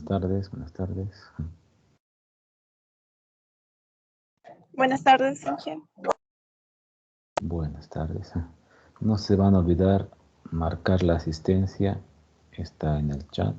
Buenas tardes, buenas tardes. Buenas tardes, Inge. Buenas tardes. No se van a olvidar marcar la asistencia, está en el chat.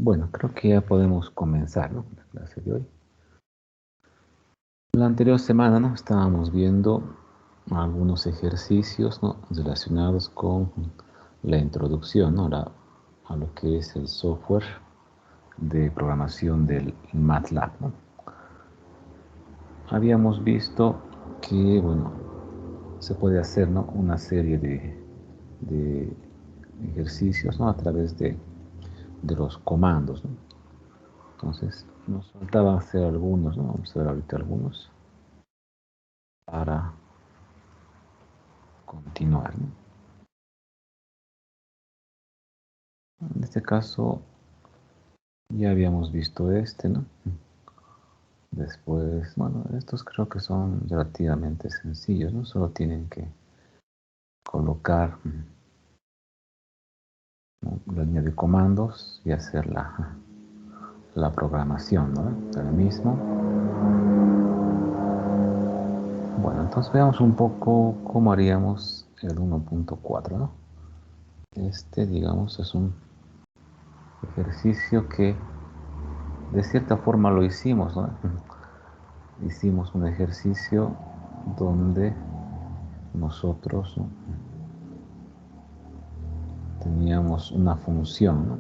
Bueno, creo que ya podemos comenzar, ¿no?, la clase de hoy. La anterior semana, ¿no?, estábamos viendo algunos ejercicios, ¿no?, relacionados con la introducción, ¿no?, a lo que es el software de programación del MATLAB, ¿no? Habíamos visto que, bueno, se puede hacer, ¿no?, una serie de ejercicios, ¿no?, a través de los comandos, ¿no? Entonces, nos faltaba hacer algunos, ¿no? Vamos a ver ahorita algunos para continuar, ¿no? En este caso, ya habíamos visto este, ¿no? Después, bueno, estos creo que son relativamente sencillos, ¿no? Solo tienen que colocar, ¿no?, la línea de comandos y hacer la programación, ¿no?, del mismo. Bueno, entonces veamos un poco cómo haríamos el 1.4, ¿no? Este, digamos, es un ejercicio que de cierta forma lo hicimos, ¿no? Hicimos un ejercicio donde nosotros, ¿no?, teníamos una función, ¿no?,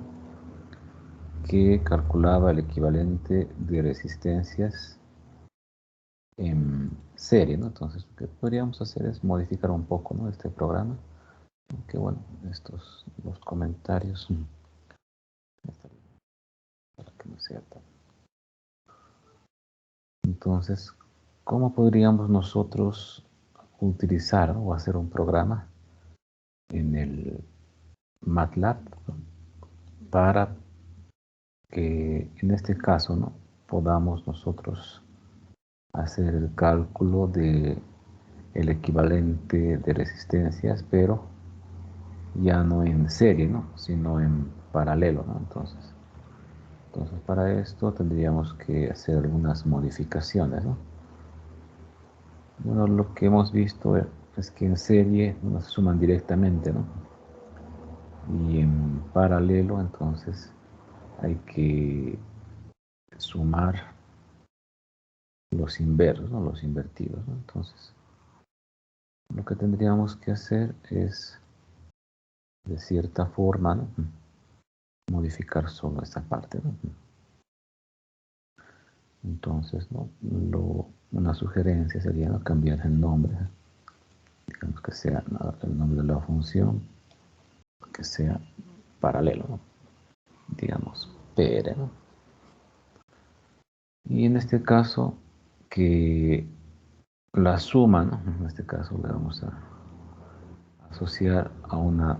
que calculaba el equivalente de resistencias en serie, ¿no? Entonces, lo que podríamos hacer es modificar un poco, ¿no?, este programa. Que bueno, los comentarios, para que no sea tan. Entonces, ¿cómo podríamos nosotros utilizar o hacer un programa en el MATLAB para que en este caso, ¿no?, podamos nosotros hacer el cálculo de el equivalente de resistencias, pero ya no en serie, ¿no?, sino en paralelo, ¿no? Entonces, para esto tendríamos que hacer algunas modificaciones, ¿no? Bueno, lo que hemos visto es que en serie no se suman directamente, ¿no? Y en paralelo, entonces, hay que sumar los inversos, ¿no?, los invertidos, ¿no? Entonces, lo que tendríamos que hacer es, de cierta forma, ¿no?, modificar solo esta parte, ¿no? Entonces, ¿no?, una sugerencia sería, ¿no?, cambiar el nombre, digamos que sea, ¿no?, el nombre de la función, que sea paralelo, ¿no?, digamos PR, ¿no? Y en este caso, que la suma, ¿no?, en este caso le vamos a asociar a una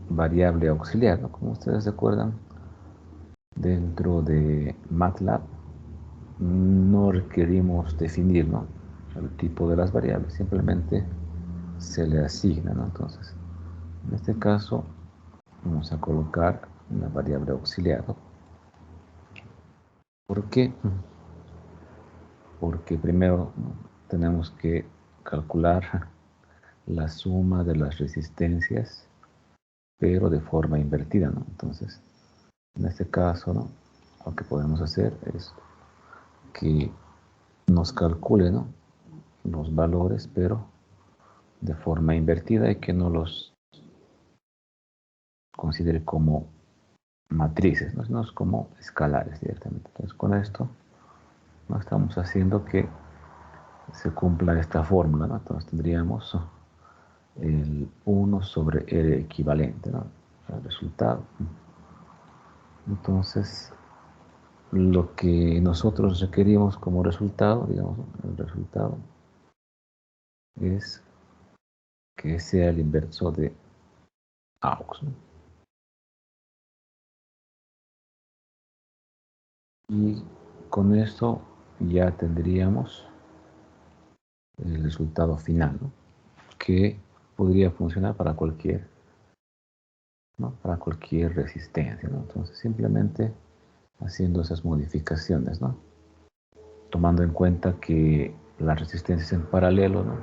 variable auxiliar, ¿no? Como ustedes recuerdan, dentro de MATLAB no requerimos definir, ¿no?, el tipo de las variables, simplemente se le asigna, ¿no? Entonces, en este caso vamos a colocar una variable auxiliar, ¿no? ¿Por qué? Porque primero, ¿no?, tenemos que calcular la suma de las resistencias, pero de forma invertida, ¿no? Entonces, En este caso, ¿no? Lo que podemos hacer es que nos calcule, ¿no? Los valores, pero de forma invertida y que no los considere como matrices, ¿no? Sino como escalares directamente. Entonces, con esto no estamos haciendo que se cumpla esta fórmula, ¿no? Entonces tendríamos el 1 sobre R equivalente, ¿no? El resultado. Entonces, lo que nosotros requerimos como resultado, digamos, el resultado es que sea el inverso de AUX, ¿no? Y con esto ya tendríamos el resultado final, ¿no? Que podría funcionar para cualquier, ¿no? Para cualquier resistencia, ¿no? Entonces, simplemente haciendo esas modificaciones, ¿no? Tomando en cuenta que las resistencias en paralelo, ¿no?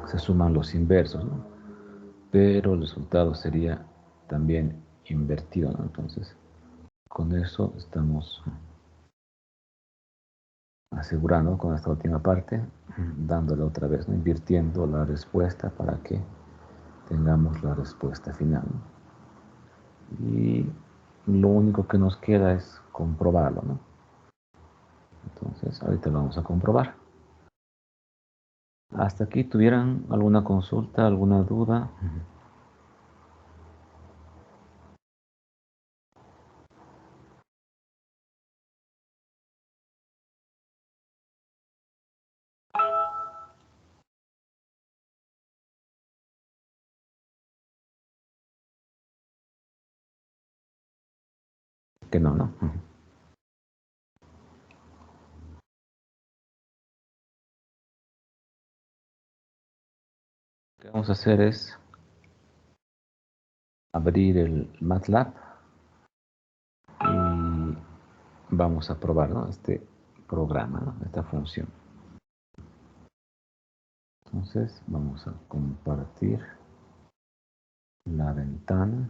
Se suman los inversos, ¿no? Pero el resultado sería también invertido, ¿no? Entonces, con eso estamos asegurando con esta última parte, dándole otra vez, ¿no? Invirtiendo la respuesta para que tengamos la respuesta final, ¿no? Y lo único que nos queda es comprobarlo, ¿no? Entonces, ahorita lo vamos a comprobar. ¿Hasta aquí tuvieran alguna consulta, alguna duda? Que no, ¿no? Lo que vamos a hacer es abrir el MATLAB y vamos a probar, ¿no? Este programa, ¿no? Esta función. Entonces vamos a compartir la ventana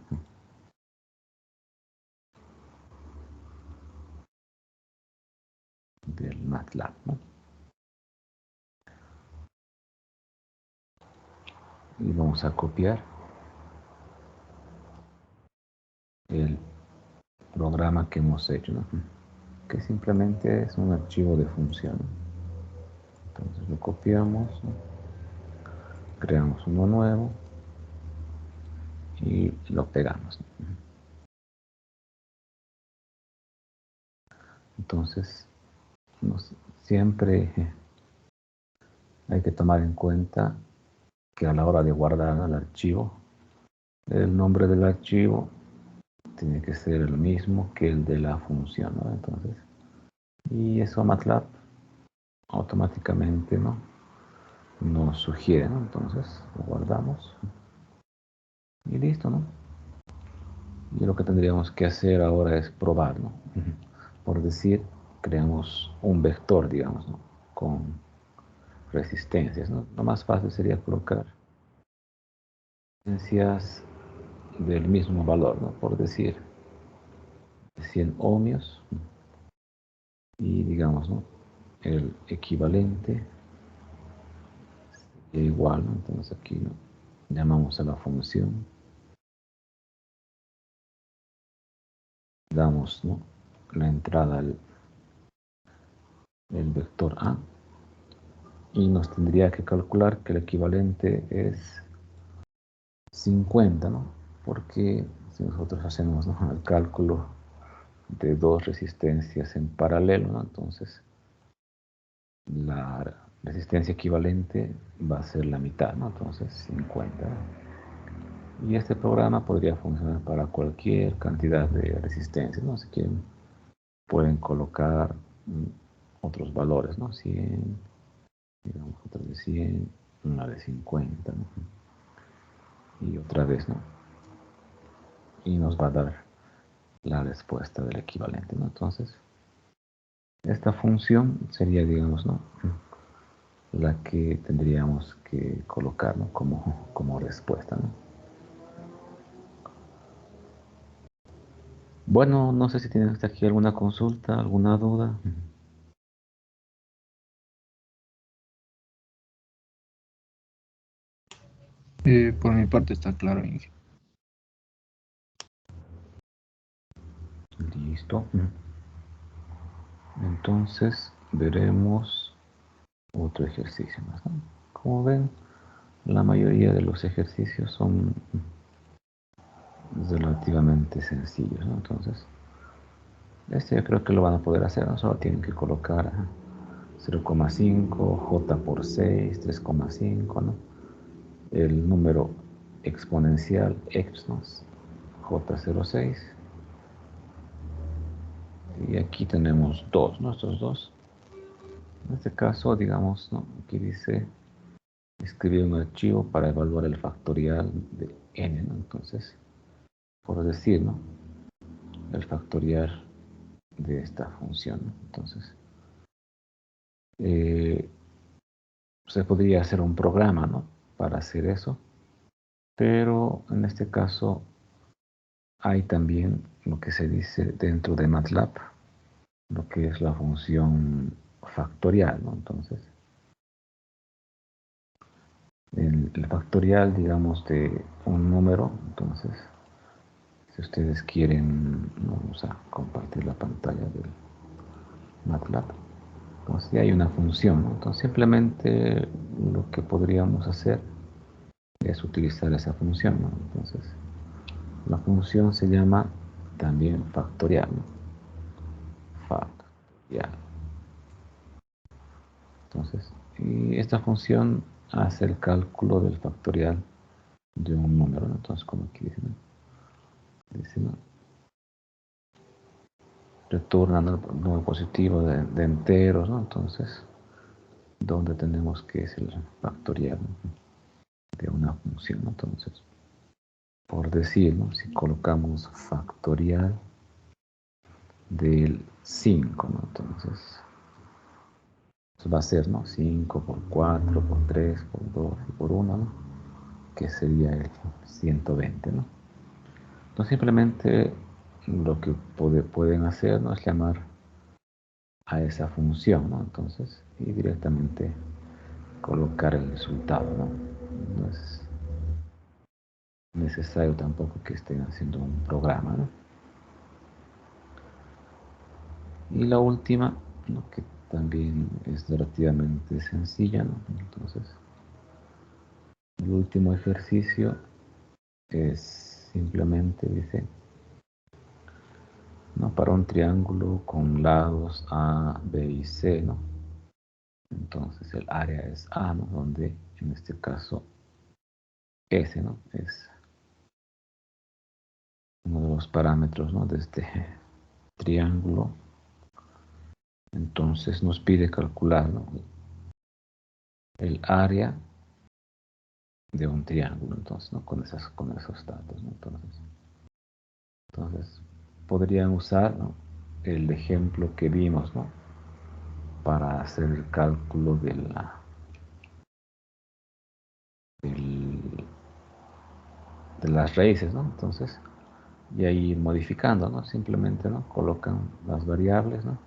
del MATLAB, ¿no? Y vamos a copiar el programa que hemos hecho, ¿no? Que simplemente es un archivo de función. Entonces lo copiamos, ¿no? Creamos uno nuevo y lo pegamos, ¿no? Entonces, siempre hay que tomar en cuenta que a la hora de guardar el archivo, el nombre del archivo tiene que ser el mismo que el de la función, ¿no? Entonces, y eso MATLAB automáticamente, ¿no? Nos sugiere, ¿no? Entonces lo guardamos y listo, ¿no? Y lo que tendríamos que hacer ahora es probar, ¿no? Por decir, creamos un vector, digamos, ¿no? Con resistencias, ¿no? Lo más fácil sería colocar resistencias del mismo valor, ¿no? Por decir, 100 ohmios y digamos, ¿no? El equivalente es igual, ¿no? Entonces aquí, ¿no? Llamamos a la función, damos, ¿no? La entrada al el vector A y nos tendría que calcular que el equivalente es 50, ¿no? Porque si nosotros hacemos, ¿no? El cálculo de dos resistencias en paralelo, ¿no? Entonces la resistencia equivalente va a ser la mitad, ¿no? Entonces 50, ¿no? Y este programa podría funcionar para cualquier cantidad de resistencias, ¿no? Si quieren pueden colocar otros valores, ¿no? 100, digamos otra de 100, una de 50, ¿no? Y otra vez, ¿no? Y nos va a dar la respuesta del equivalente, ¿no? Entonces, esta función sería, digamos, ¿no? La que tendríamos que colocar, ¿no? Como respuesta, ¿no? Bueno, no sé si tienes hasta aquí alguna consulta, alguna duda. Por mi parte está claro, Inge. Listo. Entonces veremos otro ejercicio más, ¿no? Como ven, la mayoría de los ejercicios son relativamente sencillos, ¿no? Entonces, este yo creo que lo van a poder hacer, ¿no? Solo tienen que colocar 0,5, j por 6, 3,5, ¿no? El número exponencial x, ¿no? J06. Y aquí tenemos dos, nuestros dos. En este caso, digamos, ¿no? Aquí dice escribir un archivo para evaluar el factorial de n, ¿no? Entonces, por decir, ¿no? El factorial de esta función, ¿no? Entonces, se podría hacer un programa, ¿no? Para hacer eso, pero en este caso hay también lo que se dice dentro de MATLAB, lo que es la función factorial, ¿no? Entonces, el factorial, digamos, de un número, entonces, si ustedes quieren, vamos a compartir la pantalla del MATLAB. Entonces, ya hay una función, ¿no? Entonces, simplemente lo que podríamos hacer es utilizar esa función, ¿no? Entonces, la función se llama también factorial, ¿no? Factorial. Entonces, y esta función hace el cálculo del factorial de un número, ¿no? Entonces, como aquí dice, ¿no? Dice, ¿no? Retorna el número positivo de enteros, ¿no? Entonces, donde tenemos que es el factorial, ¿no? De una función, ¿no? Entonces, por decir, ¿no? Si colocamos factorial del 5, ¿no? Entonces, va a ser, ¿no? 5 por 4 por 3 por 2 y por 1, ¿no? Que sería el 120, ¿no? Entonces, simplemente lo que pueden hacer, ¿no? Es llamar a esa función, ¿no? Entonces, y directamente colocar el resultado, ¿no? No es necesario tampoco que estén haciendo un programa, ¿no? Y la última, ¿no? Que también es relativamente sencilla, ¿no? Entonces, el último ejercicio es simplemente, dice, ¿no? Para un triángulo con lados A, B y C, ¿no? Entonces el área es A, ¿no? Donde en este caso S, ¿no? Es uno de los parámetros, ¿no? De este triángulo. Entonces nos pide calcular, ¿no? El área de un triángulo, entonces, ¿no? Con esos datos, ¿no? Entonces podrían usar, ¿no? El ejemplo que vimos, ¿no? Para hacer el cálculo de las raíces, ¿no? Entonces, y ahí ir modificando, ¿no? Simplemente, ¿no? Colocan las variables, ¿no?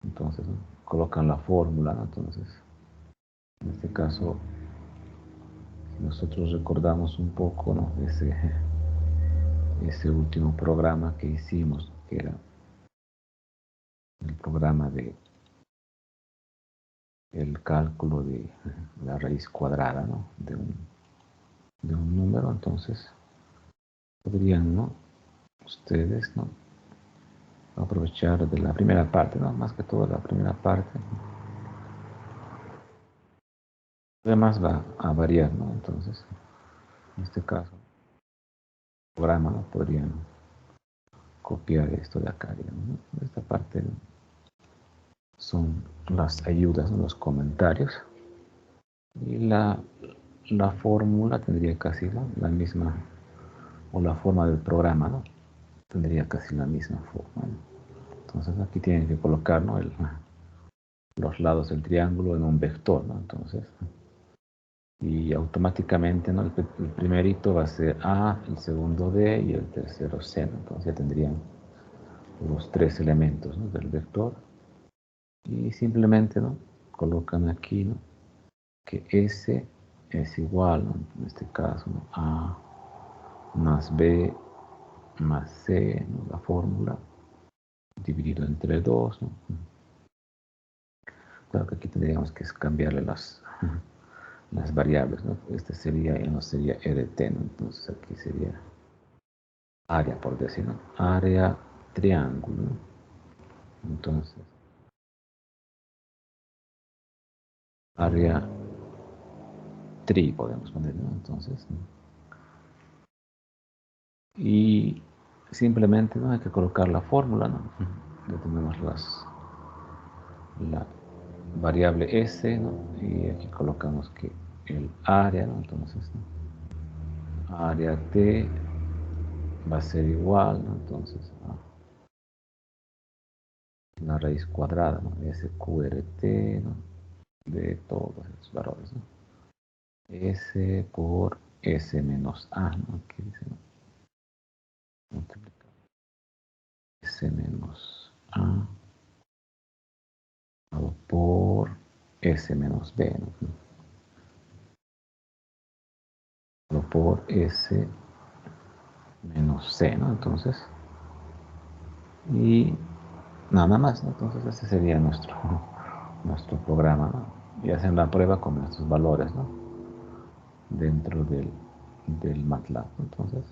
Entonces, ¿no? Colocan la fórmula, ¿no? Entonces, en este caso, si nosotros recordamos un poco, ¿no? Ese último programa que hicimos, que era el programa de el cálculo de la raíz cuadrada, ¿no? De un número, entonces podrían, ¿no? Ustedes, ¿no? Aprovechar de la primera parte, ¿no? Más que todo la primera parte. Además va a variar, ¿no? Entonces, en este caso, el programa, ¿no? Podrían copiar esto de acá, digamos, ¿no? Esta parte, ¿no? Son las ayudas, ¿no? Los comentarios. Y la fórmula tendría casi, ¿no? La misma, o la forma del programa, ¿no? Tendría casi la misma forma, ¿no? Entonces aquí tienen que colocar, ¿no? Los lados del triángulo en un vector, ¿no? Entonces, y automáticamente, ¿no? El primerito va a ser A, el segundo B y el tercero C, ¿no? Entonces ya tendrían los tres elementos, ¿no?, del vector, y simplemente, ¿no?, colocan aquí, ¿no?, que S es igual, ¿no?, en este caso, ¿no?, A más B más C, ¿no?, la fórmula, dividido entre 2, ¿no? Claro que aquí tendríamos que cambiarle las variables, ¿no? Este sería, y no sería E de T, ¿no? Entonces aquí sería área, por decir, ¿no?, área triángulo, ¿no? Entonces, área tri, podemos poner, ¿no? Entonces, ¿no?, y simplemente, ¿no?, hay que colocar la fórmula, ¿no? Ya tenemos la variable S, ¿no?, y aquí colocamos que el área, ¿no?, entonces, ¿no?, área T va a ser igual, ¿no?, entonces, a la raíz cuadrada, ¿no?, SQRT, ¿no?, de todos estos valores, ¿no?, S por S menos A, ¿no?, aquí dice, ¿no?, multiplicar S menos A por S menos B, ¿no?, por S menos C, ¿no? Entonces, y nada más, ¿no? Entonces ese sería nuestro programa, ¿no? Y hacen la prueba con nuestros valores, ¿no?, dentro del MATLAB. Entonces,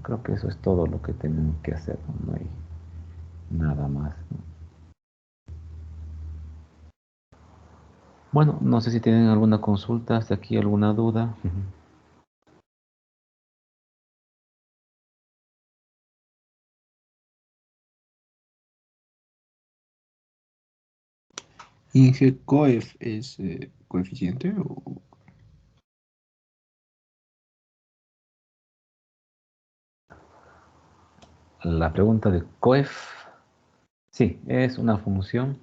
creo que eso es todo lo que tienen que hacer, ¿no? No hay nada más, ¿no? Bueno, no sé si tienen alguna consulta hasta aquí, alguna duda. Inge, ¿coef es coeficiente o...? La pregunta de coef, sí, es una función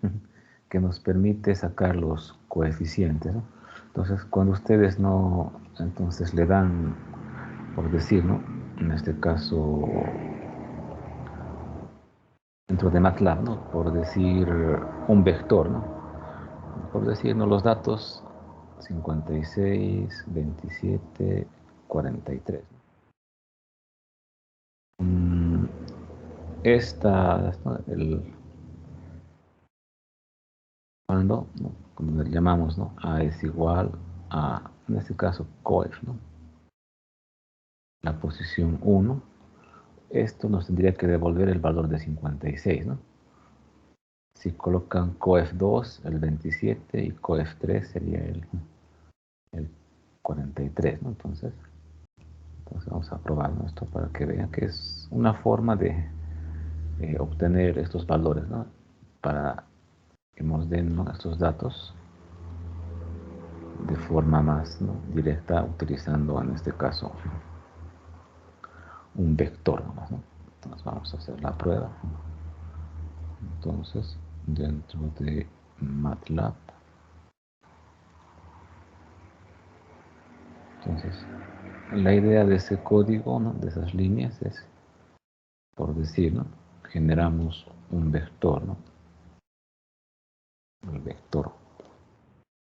que nos permite sacar los coeficientes, ¿no? Entonces, cuando ustedes no, entonces le dan, por decir, ¿no?, en este caso, dentro de MATLAB, ¿no?, por decir un vector, ¿no?, por decir, ¿no?, los datos 56, 27, 43. ¿No?, cuando, ¿no?, como le llamamos, ¿no?, A es igual a, en este caso, coef, ¿no?, la posición 1, esto nos tendría que devolver el valor de 56, ¿no? Si colocan coef 2, el 27, y coef 3 sería el 43, ¿no? Entonces vamos a probar esto para que vean que es una forma de obtener estos valores, ¿no?, para que nos den, ¿no?, estos datos de forma más, ¿no?, directa, utilizando en este caso un vector, ¿no? Entonces vamos a hacer la prueba. Entonces, dentro de MATLAB, entonces la idea de ese código, ¿no?, de esas líneas es, por decir, ¿no?, generamos un vector, ¿no?, el vector,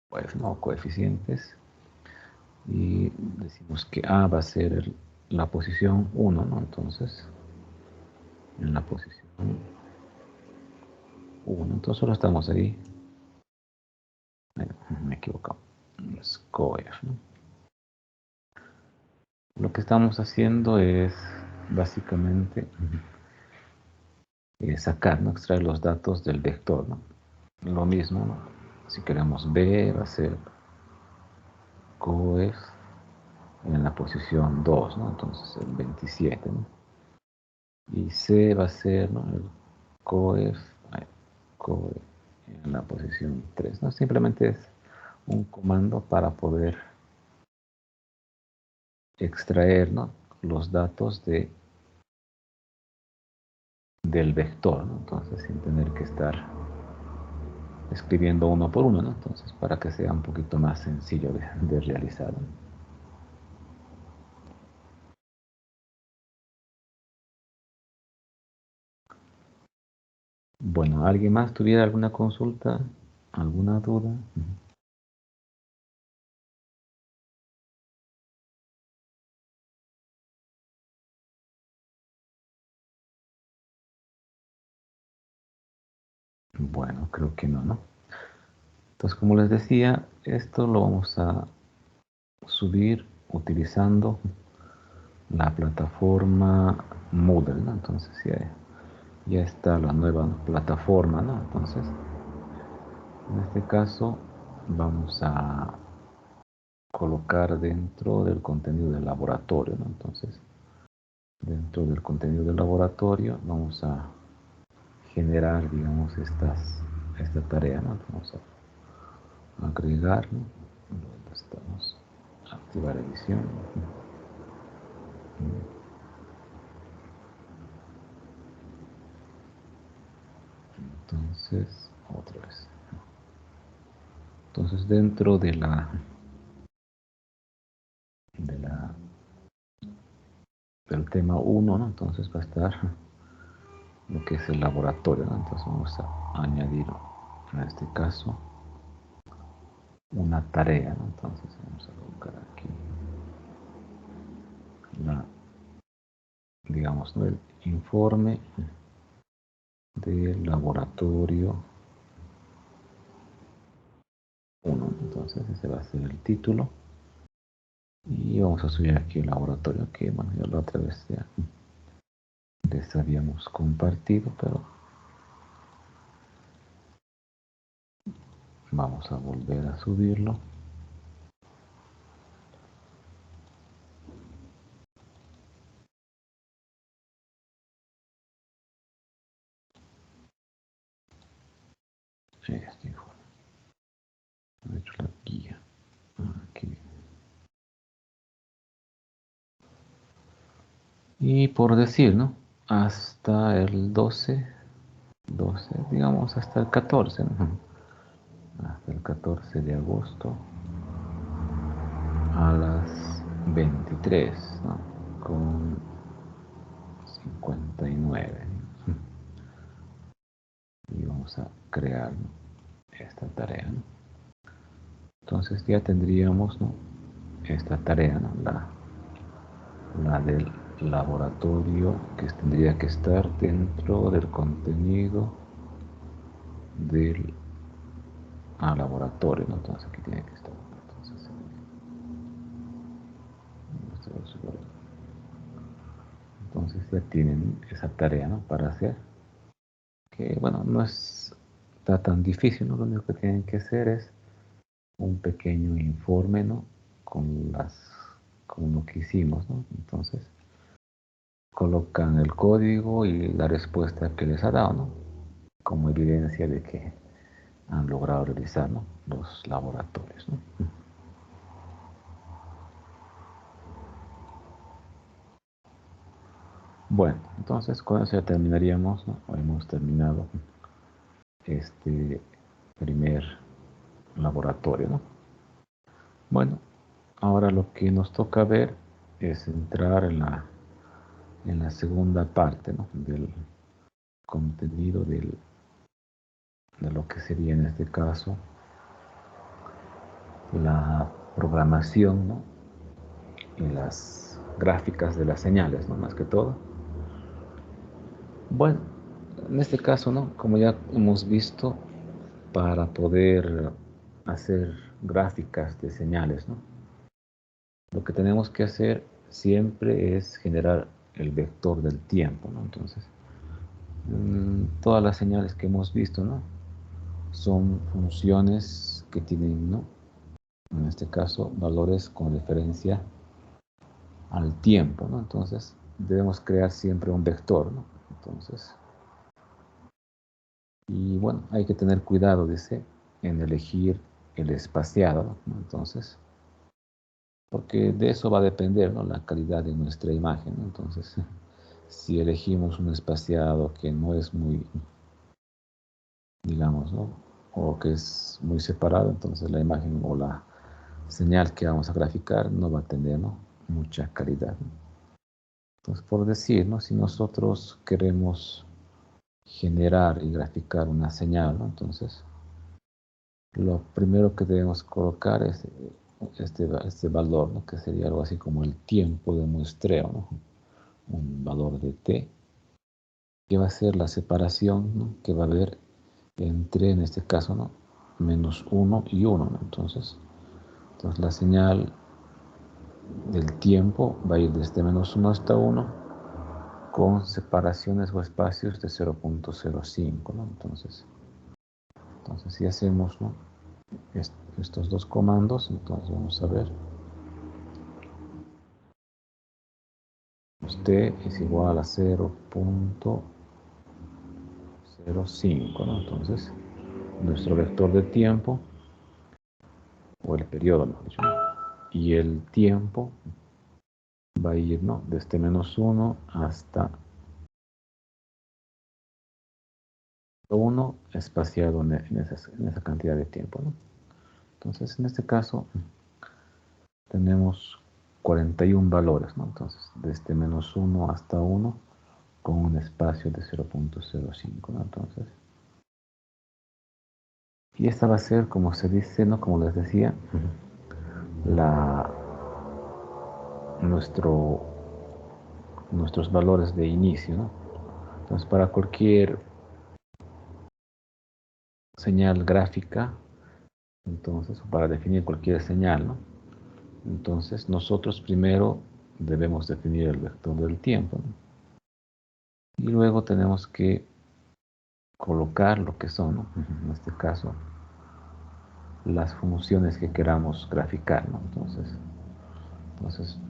pues, ¿no?, coeficientes, y decimos que A va a ser la posición 1, ¿no? Entonces, en la posición 1, entonces solo estamos ahí, me he equivocado, es coef, ¿no? Lo que estamos haciendo es básicamente sacar, ¿no?, extraer los datos del vector, ¿no? Lo mismo, ¿no?, si queremos B va a ser coef en la posición 2, ¿no?, entonces el 27, ¿no? Y C va a ser, ¿no?, el coef, coef en la posición 3, ¿no? Simplemente es un comando para poder extraer, ¿no?, los datos del vector, ¿no? Entonces, sin tener que estar escribiendo uno por uno, ¿no? Entonces, para que sea un poquito más sencillo de realizar, ¿no? Bueno, ¿alguien más tuviera alguna consulta? ¿Alguna duda? Bueno, creo que no, ¿no? Entonces, como les decía, esto lo vamos a subir utilizando la plataforma Moodle, ¿no? Entonces ya está la nueva plataforma, ¿no? Entonces, en este caso vamos a colocar dentro del contenido del laboratorio, ¿no? Entonces, dentro del contenido del laboratorio vamos a generar, digamos, esta tarea, ¿no? Vamos a agregar, ¿no? ¿Dónde estamos? Activar edición. Entonces, otra vez. Entonces, dentro del tema 1, ¿no? Entonces va a estar lo que es el laboratorio, ¿no? Entonces vamos a añadir, en este caso, una tarea, ¿no? Entonces vamos a colocar aquí digamos, ¿no? El informe del laboratorio 1. Entonces ese va a ser el título. Y vamos a subir aquí el laboratorio que, bueno, ya la otra vez ya les habíamos compartido, pero vamos a volver a subirlo. Este informe. De hecho, la guía. Aquí. Y por decir, ¿no? Hasta el 12, digamos hasta el 14, ¿no? Hasta el 14 de agosto a las 23, ¿no? Con 59. Y vamos a crear, ¿no? Esta tarea, ¿no? Entonces ya tendríamos, ¿no? Esta tarea, ¿no? La del laboratorio que tendría que estar dentro del contenido del laboratorio, ¿no? Entonces aquí tiene que estar. Entonces ya tienen esa tarea, ¿no? Para hacer. Que bueno, no está tan difícil, ¿no? Lo único que tienen que hacer es un pequeño informe, ¿no? Con lo que hicimos, ¿no? Entonces colocan el código y la respuesta que les ha dado, ¿no? Como evidencia de que han logrado realizar, ¿no? Los laboratorios, ¿no? Bueno, entonces con eso ya terminaríamos, ¿no? Hemos terminado este primer laboratorio, ¿no? Bueno, ahora lo que nos toca ver es entrar en la segunda parte, ¿no? Del contenido de lo que sería en este caso la programación, ¿no? Y las gráficas de las señales, ¿no? Más que todo. Bueno, en este caso, ¿no? Como ya hemos visto, para poder hacer gráficas de señales, ¿no? Lo que tenemos que hacer siempre es generar el vector del tiempo, ¿no? Entonces, todas las señales que hemos visto, ¿no? Son funciones que tienen, ¿no? En este caso, valores con referencia al tiempo, ¿no? Entonces, debemos crear siempre un vector, ¿no? Entonces, y bueno, hay que tener cuidado, dice, en elegir el espaciado, ¿no? Entonces, porque de eso va a depender, ¿no? La calidad de nuestra imagen, ¿no? Entonces, si elegimos un espaciado que no es muy, digamos, ¿no? O que es muy separado, entonces la imagen o la señal que vamos a graficar no va a tener, ¿no? Mucha calidad, ¿no? Entonces, por decir, ¿no? Si nosotros queremos generar y graficar una señal, ¿no? Entonces, lo primero que debemos colocar es este valor, ¿no? Que sería algo así como el tiempo de muestreo, ¿no? Un valor de t, que va a ser la separación, ¿no? Que va a haber entre, en este caso, ¿no? -1 y 1, ¿no? Entonces la señal del tiempo va a ir desde -1 hasta 1 con separaciones o espacios de 0.05, ¿no? Entonces si hacemos, ¿no? Estos dos comandos, entonces vamos a ver. T es igual a 0.05, ¿no? Entonces, nuestro vector de tiempo, o el periodo, mejor dicho, ¿no? Y el tiempo va a ir, ¿no? Desde -1 hasta 1 espaciado en esa cantidad de tiempo, ¿no? Entonces, en este caso, tenemos 41 valores, ¿no? Entonces, desde -1 hasta 1 con un espacio de 0.05, ¿no? Entonces, y esta va a ser, como se dice, ¿no? Como les decía, nuestros valores de inicio, ¿no? Entonces, para cualquier señal gráfica, entonces, para definir cualquier señal, ¿no? Entonces, nosotros primero debemos definir el vector del tiempo, ¿no? Y luego tenemos que colocar lo que son, ¿no? En este caso, las funciones que queramos graficar, ¿no? Entonces,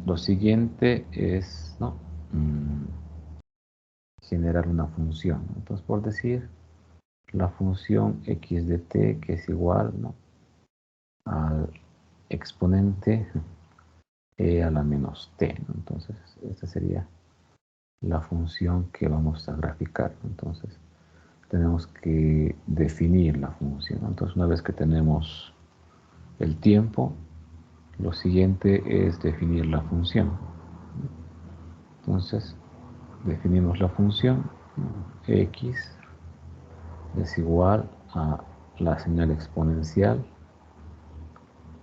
lo siguiente es, ¿no? Generar una función, ¿no? Entonces, por decir, la función x de t, que es igual, ¿no? Al exponente e a la menos t, ¿no? Entonces, esta sería la función que vamos a graficar, ¿no? Entonces, tenemos que definir la función, ¿no? Entonces, una vez que tenemos el tiempo, lo siguiente es definir la función. Entonces, definimos la función, x es igual a la señal exponencial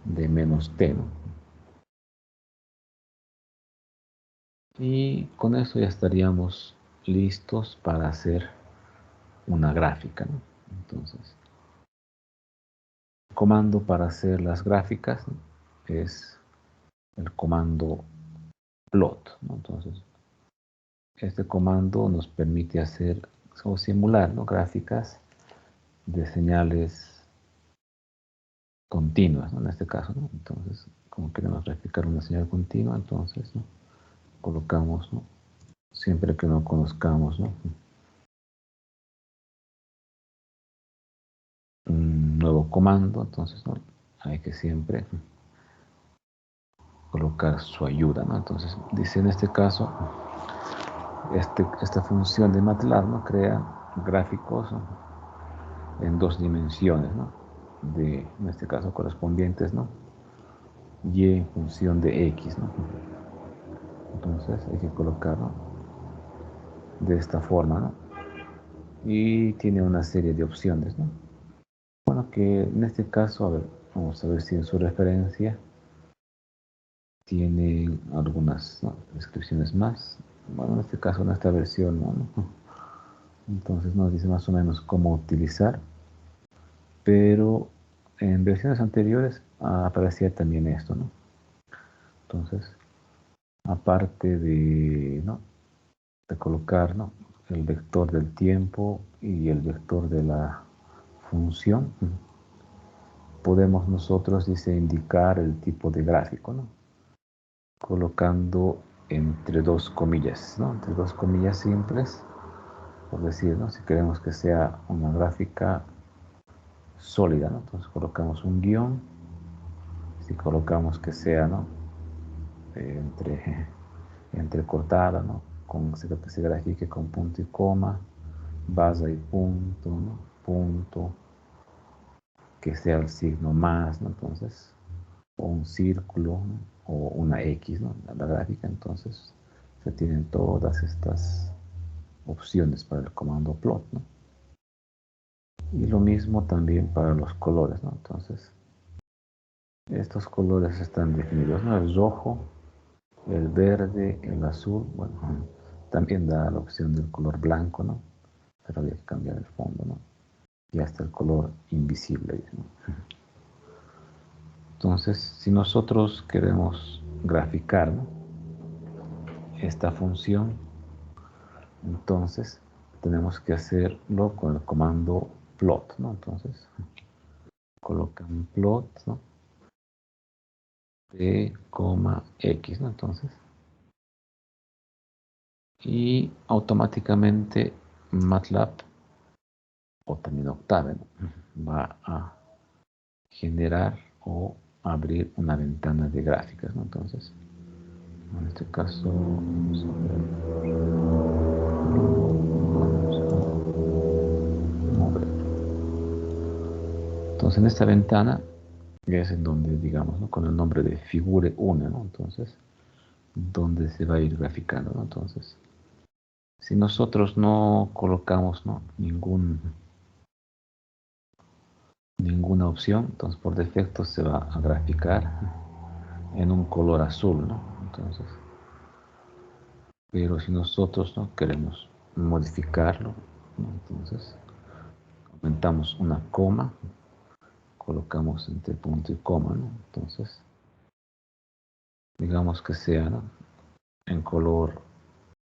de menos t, ¿no? Y con eso ya estaríamos listos para hacer una gráfica, ¿no? Entonces, el comando para hacer las gráficas, ¿no? Es el comando plot, ¿no? Entonces, este comando nos permite hacer o simular, ¿no? Gráficas de señales continuas, ¿no? En este caso, ¿no? Entonces, como queremos graficar una señal continua, entonces, ¿no? Colocamos, ¿no? Siempre que no conozcamos, ¿no? Un nuevo comando, entonces, ¿no? Hay que siempre colocar su ayuda, ¿no? Entonces, dice en este caso, esta función de MATLAB, ¿no? Crea gráficos, ¿no? En dos dimensiones, ¿no? En este caso, correspondientes, ¿no? Y en función de X, ¿no? Entonces, hay que colocarlo de esta forma, ¿no? Y tiene una serie de opciones, ¿no? Bueno, que en este caso, a ver, vamos a ver si en su referencia tiene algunas, ¿no? Descripciones más. Bueno, en este caso, en esta versión, ¿no? Entonces nos dice más o menos cómo utilizar, pero en versiones anteriores aparecía también esto, ¿no? Entonces, aparte de, ¿no? De colocar, ¿no? El vector del tiempo y el vector de la función, podemos nosotros, dice, indicar el tipo de gráfico, ¿no? Colocando entre dos comillas, ¿no? Entre dos comillas simples, por decir, ¿no? Si queremos que sea una gráfica sólida, ¿no? Entonces colocamos un guión. Si colocamos que sea, ¿no? Entrecortada, ¿no? Que se grafique con punto y coma, base y punto, ¿no? Punto, que sea el signo más, ¿no? Entonces, o un círculo, ¿no? O una X, ¿no? La gráfica, entonces, se tienen todas estas opciones para el comando plot, ¿no? Y lo mismo también para los colores, ¿no? Entonces, estos colores están definidos, ¿no? El rojo, el verde, el azul, bueno, también da la opción del color blanco, ¿no? Pero había que cambiar el fondo, ¿no? Y hasta el color invisible, ¿no? Entonces, si nosotros queremos graficar, ¿no?, esta función, entonces tenemos que hacerlo con el comando plot, ¿no? Entonces, colocan plot, ¿no?, p, x, ¿no? Entonces, y automáticamente MATLAB o también Octave, ¿no?, va a generar o abrir una ventana de gráficas, ¿no? Entonces, en este caso, vamos a mover. Entonces, en esta ventana es en donde, digamos, ¿no?, con el nombre de Figure 1, ¿no? Entonces, donde se va a ir graficando, ¿no? Entonces, si nosotros no colocamos, ¿no?, ninguna opción, entonces por defecto se va a graficar en un color azul, ¿no? Entonces, pero si nosotros, ¿no?, queremos modificarlo, ¿no?, entonces aumentamos una coma, colocamos entre punto y coma, ¿no? Entonces, digamos que sea, ¿no?, en color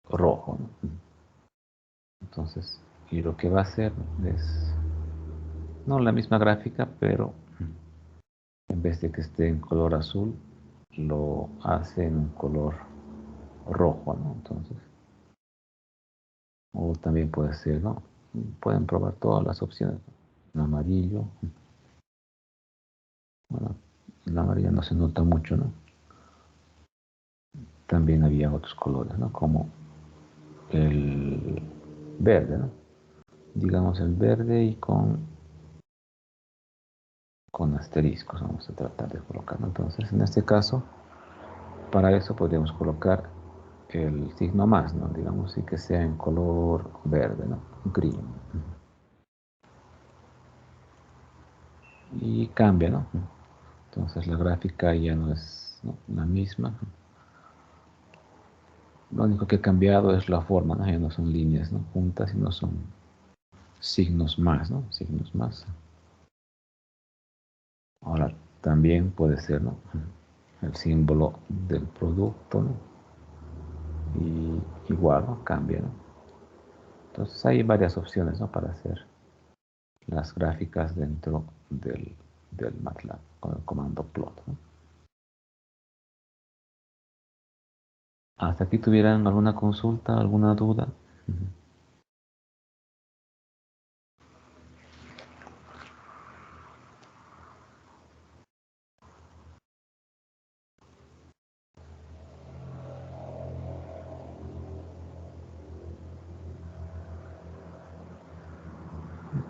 rojo, ¿no? Entonces, y lo que va a hacer es, no la misma gráfica, pero en vez de que esté en color azul, lo hace en un color rojo, ¿no? Entonces, o también puede ser, ¿no? Pueden probar todas las opciones, ¿no? En amarillo. Bueno, el amarillo no se nota mucho, ¿no? También había otros colores, ¿no? Como el verde, ¿no? Digamos el verde y con asteriscos vamos a tratar de colocarlo. Entonces, en este caso, para eso podríamos colocar el signo más, ¿no? Digamos, y que sea en color verde, ¿no? Green. Y cambia, ¿no? Entonces la gráfica ya no es, ¿no?, la misma. Lo único que ha cambiado es la forma, ¿no? Ya no son líneas, ¿no?, juntas, sino son signos más, ¿no? Signos más. Ahora también puede ser, ¿no?, el símbolo del producto, ¿no? Y igual, ¿no?, cambia, ¿no? Entonces hay varias opciones, ¿no?, para hacer las gráficas dentro del MATLAB con el comando plot, ¿no? ¿Hasta aquí tuvieran alguna consulta, alguna duda?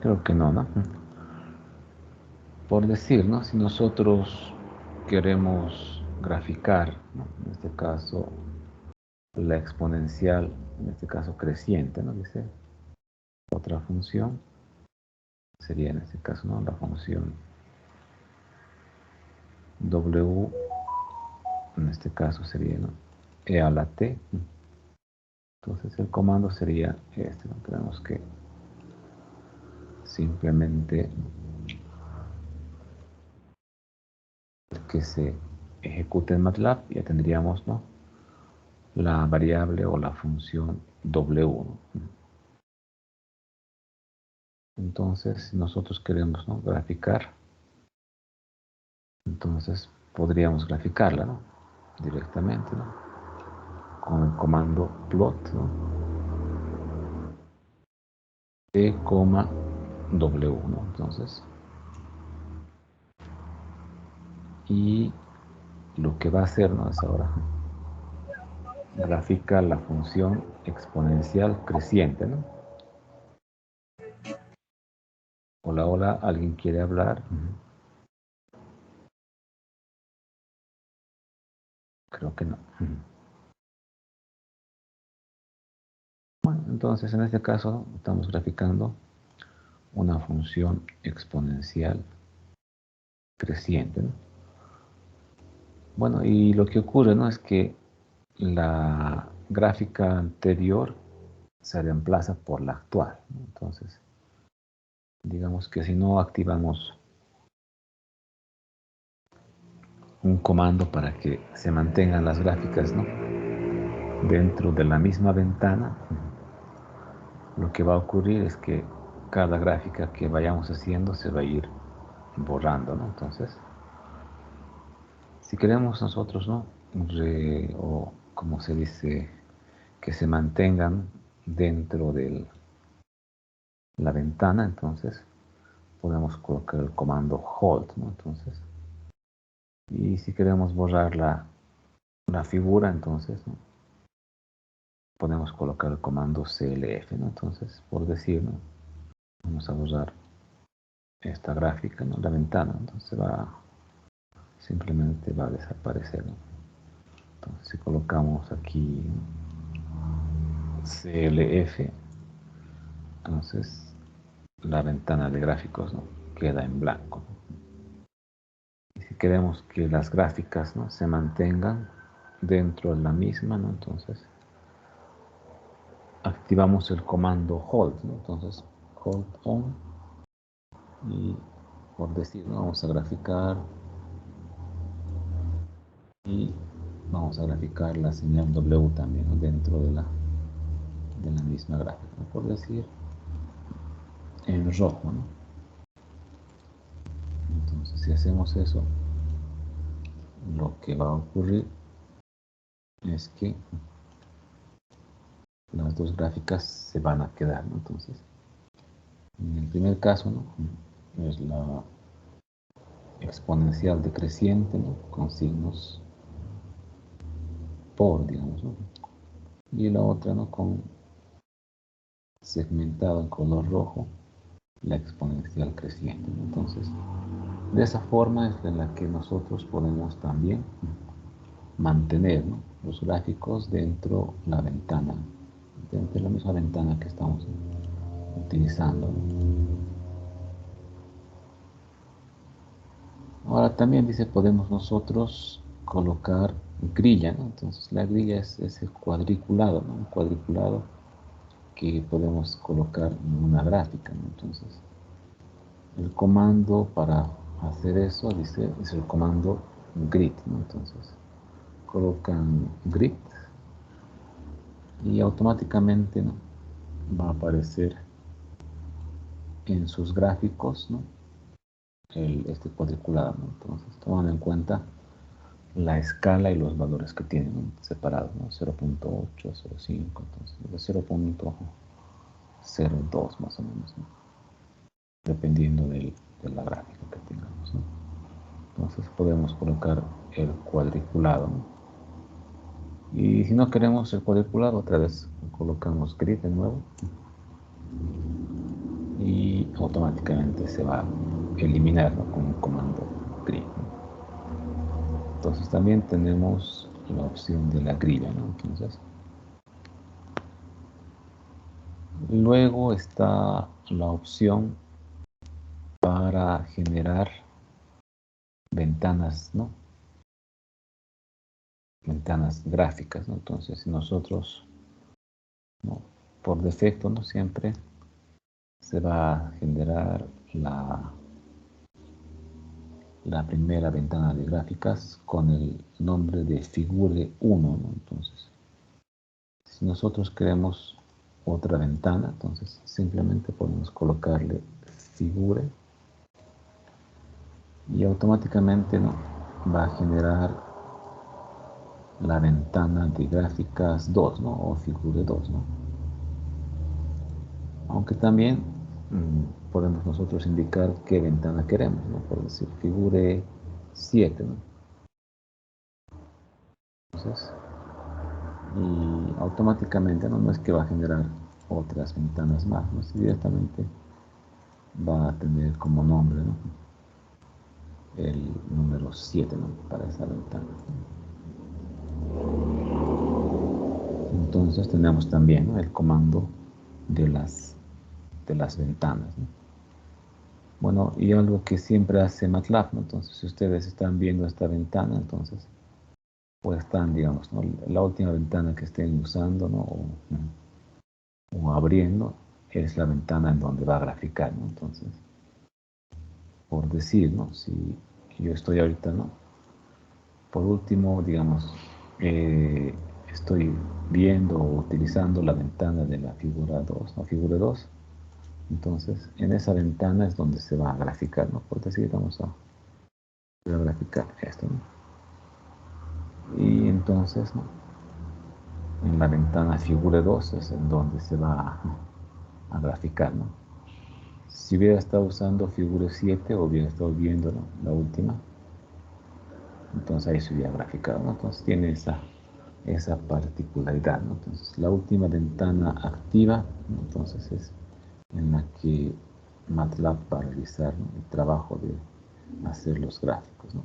Creo que no, ¿no? Por decir, ¿no?, si nosotros queremos graficar, ¿no?, en este caso la exponencial, en este caso creciente, ¿no?, dice otra función, sería en este caso, ¿no?, la función W, en este caso sería, ¿no?, e a la t. Entonces el comando sería este, ¿no? Tenemos que simplemente que se ejecute en MATLAB, ya tendríamos, ¿no?, la variable o la función W, ¿no? Entonces, si nosotros queremos, ¿no?, graficar, entonces podríamos graficarla, ¿no?, directamente, ¿no?, con el comando plot, ¿no?, e, W, ¿no? Entonces, y lo que va a hacer, ¿no?, es ahora grafica la función exponencial creciente, ¿no? Hola, hola, ¿alguien quiere hablar? Creo que no. Bueno, entonces en este caso estamos graficando una función exponencial creciente, ¿no? Bueno, y lo que ocurre, ¿no?, es que la gráfica anterior se reemplaza por la actual, ¿no? Entonces, digamos que si no activamos un comando para que se mantengan las gráficas, ¿no?, dentro de la misma ventana, lo que va a ocurrir es que cada gráfica que vayamos haciendo se va a ir borrando, ¿no? Entonces, si queremos nosotros, ¿no?, o como se dice, que se mantengan dentro de la ventana, entonces podemos colocar el comando hold, ¿no? Entonces, y si queremos borrar la figura, entonces, ¿no?, podemos colocar el comando clf, ¿no? Entonces, por decir, ¿no?, vamos a borrar esta gráfica, ¿no?, la ventana, entonces simplemente va a desaparecer, ¿no? Entonces, si colocamos aquí clf, entonces la ventana de gráficos, ¿no?, queda en blanco, ¿no? Y si queremos que las gráficas, ¿no?, se mantengan dentro de la misma, ¿no?, entonces activamos el comando hold, ¿no? Entonces hold on, y por decir, ¿no?, vamos a graficar y vamos a graficar la señal W también, ¿no?, dentro de la misma gráfica, ¿no?, por decir en rojo, ¿no? Entonces, si hacemos eso, lo que va a ocurrir es que las dos gráficas se van a quedar, ¿no? Entonces, en el primer caso, ¿no?, es la exponencial decreciente, ¿no?, con signos por, digamos, ¿no?, y la otra, ¿no?, con segmentado en color rojo, la exponencial creciente, ¿no? Entonces, de esa forma es en la que nosotros podemos también mantener, ¿no?, los gráficos dentro de la ventana, dentro de la misma ventana que estamos utilizando, ¿no? Ahora también dice, podemos nosotros colocar grilla, ¿no? Entonces la grilla es ese cuadriculado, ¿no?, un cuadriculado que podemos colocar en una gráfica, ¿no? Entonces, el comando para hacer eso, dice, es el comando grid, ¿no? Entonces, colocan grid y automáticamente, ¿no?, va a aparecer en sus gráficos, ¿no?, este cuadriculado, ¿no? Entonces, toman en cuenta la escala y los valores que tienen, ¿no?, separados, ¿no?, 0.8, 0.5, entonces de 0.02 más o menos, ¿no?, dependiendo de la gráfica que tengamos, ¿no? Entonces podemos colocar el cuadriculado, ¿no? Y si no queremos el cuadriculado, otra vez colocamos grid de nuevo y automáticamente se va a eliminar, ¿no?, con un comando grid, ¿no? Entonces también tenemos la opción de la grilla, ¿no? Entonces, luego está la opción para generar ventanas, ¿no?, ventanas gráficas, ¿no? Entonces, si nosotros, ¿no?, por defecto, ¿no?, siempre se va a generar la primera ventana de gráficas con el nombre de Figure 1, ¿no? Entonces, si nosotros queremos otra ventana, entonces simplemente podemos colocarle Figure y automáticamente, ¿no?, va a generar la ventana de gráficas 2, ¿no?, o Figure 2, ¿no? Aunque también podemos nosotros indicar qué ventana queremos, ¿no?, por decir Figure 7, ¿no? Entonces, y automáticamente, no es que va a generar otras ventanas más, ¿no?, directamente va a tener como nombre, ¿no?, el número 7, ¿no?, para esa ventana. Entonces tenemos también, ¿no?, el comando de las ventanas, ¿no? Bueno, y algo que siempre hace MATLAB, ¿no? Entonces, si ustedes están viendo esta ventana, entonces, pues están, digamos, ¿no?, la última ventana que estén usando, ¿no?, o abriendo, es la ventana en donde va a graficar, ¿no? Entonces, por decir, ¿no?, si yo estoy ahorita, ¿no?, por último, digamos, estoy viendo o utilizando la ventana de la figura 2, ¿no?, figura 2. Entonces, en esa ventana es donde se va a graficar, ¿no? Por decir, vamos a graficar esto, ¿no? Y entonces, ¿no?, en la ventana figura 2 es en donde se va a graficar, ¿no? Si hubiera estado usando figura 7 o hubiera estado viendo, ¿no?, la última, entonces ahí se hubiera graficado, ¿no? Entonces tiene esa particularidad, ¿no? Entonces la última ventana activa, ¿no?, entonces es en la que MATLAB va a realizar, ¿no?, el trabajo de hacer los gráficos, ¿no?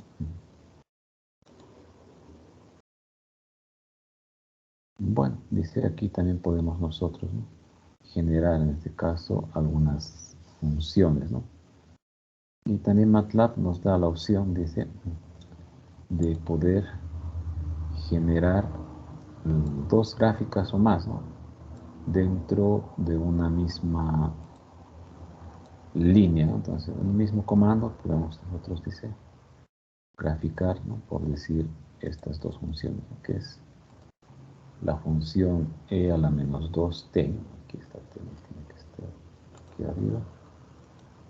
Bueno, dice aquí también podemos nosotros, ¿no?, generar en este caso algunas funciones, ¿no? Y también MATLAB nos da la opción, dice, de poder generar dos gráficas o más, ¿no?, dentro de una misma línea, ¿no? Entonces, en el mismo comando podemos nosotros, dice, graficar, ¿no?, por decir estas dos funciones, ¿no?, que es la función e a la menos 2t, aquí está t, tiene que estar aquí arriba,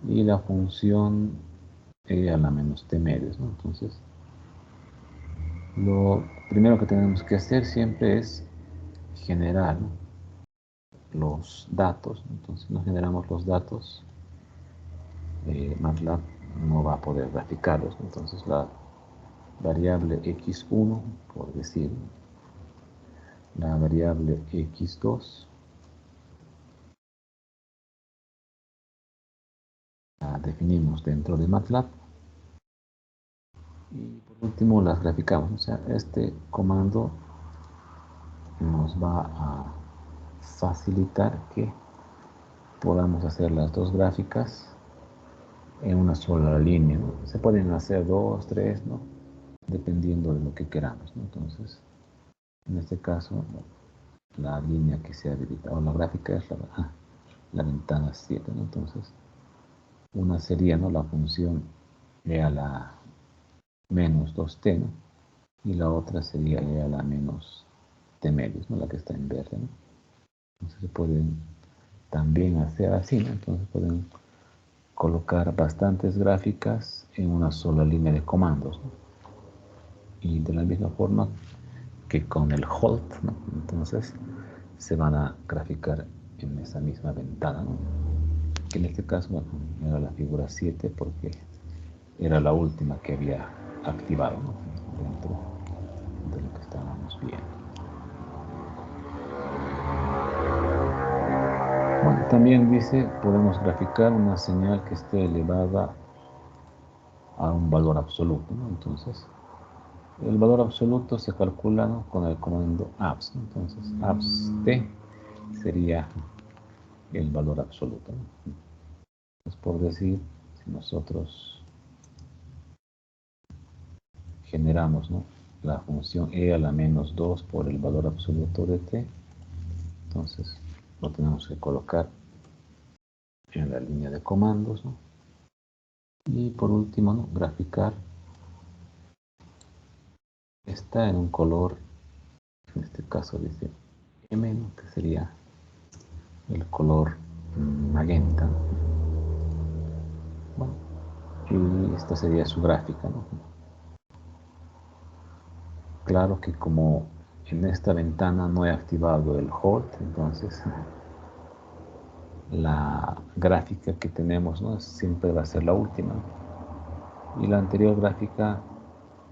y la función e a la menos t medios, ¿no? Entonces, lo primero que tenemos que hacer siempre es generar, ¿no?, los datos. Entonces, no generamos los datos, MATLAB no va a poder graficarlos. Entonces, la variable x1, por decir, la variable x2, la definimos dentro de MATLAB y por último las graficamos. O sea, este comando nos va a facilitar que podamos hacer las dos gráficas en una sola línea, ¿no? Se pueden hacer dos, tres, ¿no?, dependiendo de lo que queramos, ¿no? Entonces, en este caso, la línea que se habilita o la gráfica es la ventana 7, ¿no? Entonces, una sería, ¿no?, la función e a la menos 2t, ¿no?, y la otra sería e a la menos t medios, ¿no?, la que está en verde, ¿no? Entonces se pueden también hacer así, ¿no? Entonces pueden colocar bastantes gráficas en una sola línea de comandos, ¿no? Y de la misma forma que con el hold, ¿no?, entonces se van a graficar en esa misma ventana, ¿no?, que en este caso, bueno, era la figura 7 porque era la última que había activado, ¿no?, dentro de lo que estábamos viendo. Bueno, también dice, podemos graficar una señal que esté elevada a un valor absoluto, ¿no? Entonces, el valor absoluto se calcula, ¿no?, con el comando abs, ¿no? Entonces, abs_t sería el valor absoluto, ¿no? Es por decir, si nosotros generamos, ¿no?, la función e a la menos 2 por el valor absoluto de t, entonces lo tenemos que colocar en la línea de comandos, ¿no? Y por último, ¿no?, graficar está en un color, en este caso dice M, ¿no?, que sería el color magenta, ¿no? Bueno, y esta sería su gráfica, ¿no? Claro que como en esta ventana no he activado el hold, entonces la gráfica que tenemos, ¿no?, siempre va a ser la última, y la anterior gráfica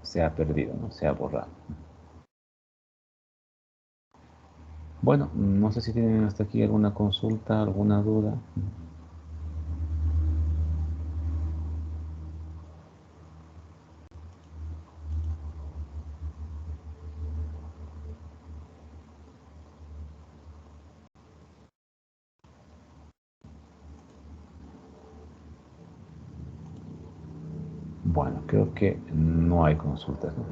se ha perdido, ¿no?, se ha borrado. Bueno, no sé si tienen hasta aquí alguna consulta, alguna duda. Bueno, creo que no hay consultas, ¿no?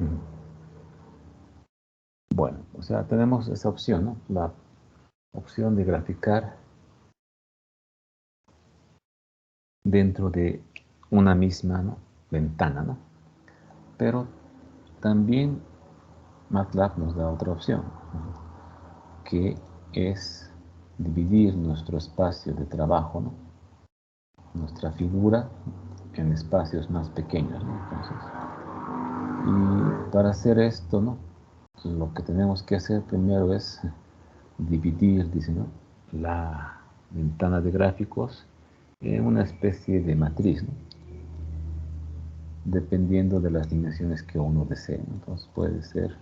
Bueno, o sea, tenemos esa opción, ¿no? La opción de graficar dentro de una misma, ¿no?, ventana, ¿no? Pero también MATLAB nos da otra opción, ¿no?, que es dividir nuestro espacio de trabajo, ¿no?, nuestra figura, en espacios más pequeños, ¿no? Entonces, y para hacer esto, ¿no?, lo que tenemos que hacer primero es dividir, dice, ¿no?, la ventana de gráficos en una especie de matriz, ¿no?, dependiendo de las dimensiones que uno desee, ¿no? Entonces puede ser,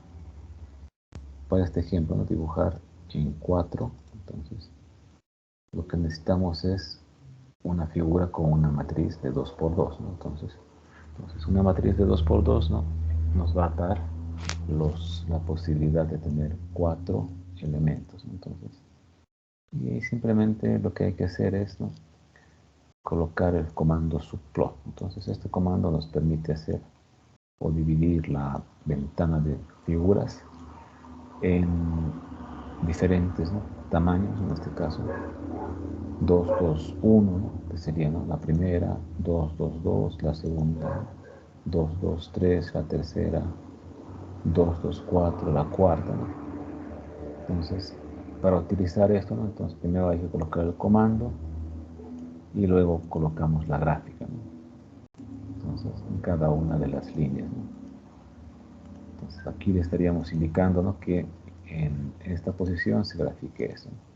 para este ejemplo, ¿no?, dibujar en 4. Entonces lo que necesitamos es una figura con una matriz de 2 por 2, ¿no? Entonces una matriz de 2 por 2, ¿no?, nos va a dar la posibilidad de tener 4 elementos, ¿no? Entonces, y simplemente lo que hay que hacer es, ¿no?, colocar el comando subplot. Entonces este comando nos permite hacer o dividir la ventana de figuras en diferentes, ¿no?, tamaños. En este caso 2, 2, 1, ¿no?, que sería, ¿no?, la primera, 2, 2, 2, la segunda, 2, 2, 3, la tercera, 2, 2, 4, la cuarta, ¿no? Entonces, para utilizar esto, ¿no?, entonces primero hay que colocar el comando y luego colocamos la gráfica, ¿no? Entonces, en cada una de las líneas, ¿no? Entonces, aquí le estaríamos indicando, ¿no?, que en esta posición se grafique eso, ¿no?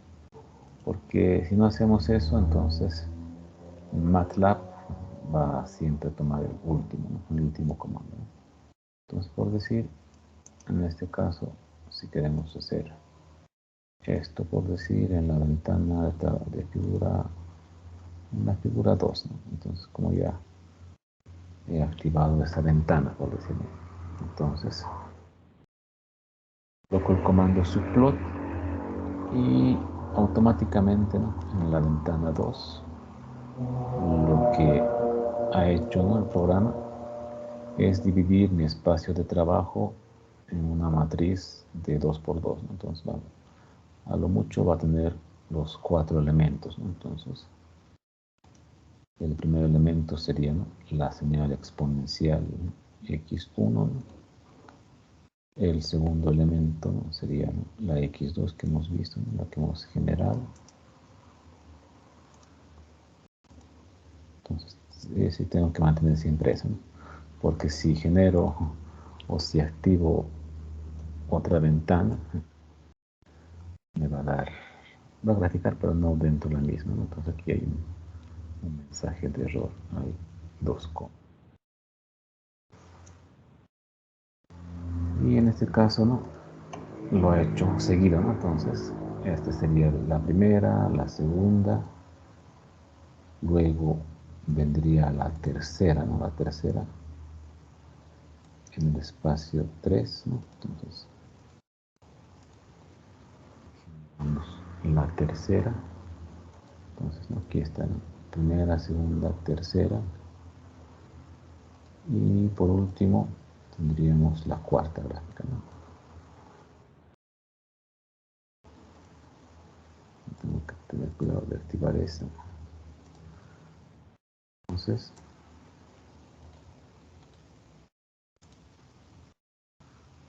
Porque si no hacemos eso, entonces MATLAB va siempre a tomar el último, ¿no?, el último comando, ¿no? Entonces, por decir, en este caso, si queremos hacer esto, por decir, en la ventana de figura, en la figura 2, ¿no? Entonces, como ya he activado esta ventana, por decirlo, entonces coloco el comando subplot y automáticamente, ¿no?, en la ventana 2, lo que ha hecho, ¿no?, el programa es dividir mi espacio de trabajo en una matriz de 2 por 2, ¿no? Entonces, a lo mucho va a tener los 4 elementos, ¿no? Entonces, el primer elemento sería, ¿no?, la señal exponencial x1, ¿no? El segundo elemento, ¿no?, sería, ¿no?, la x2 que hemos visto, ¿no?, la que hemos generado. Entonces, sí tengo que mantener siempre eso, ¿no?, porque si genero o si activo otra ventana, me va a graficar, pero no dentro de la misma, ¿no? Entonces aquí hay un mensaje de error, hay 2 comas. Y en este caso, ¿no?, lo he hecho seguido, ¿no? Entonces, esta sería la primera, la segunda, luego vendría la tercera, ¿no? La tercera en el espacio 3, ¿no? Entonces, vamos la tercera. Entonces, ¿no?, aquí está, ¿no?, primera, segunda, tercera. Y por último, tendríamos la cuarta gráfica, ¿no? Tengo que tener cuidado de activar esa. Entonces,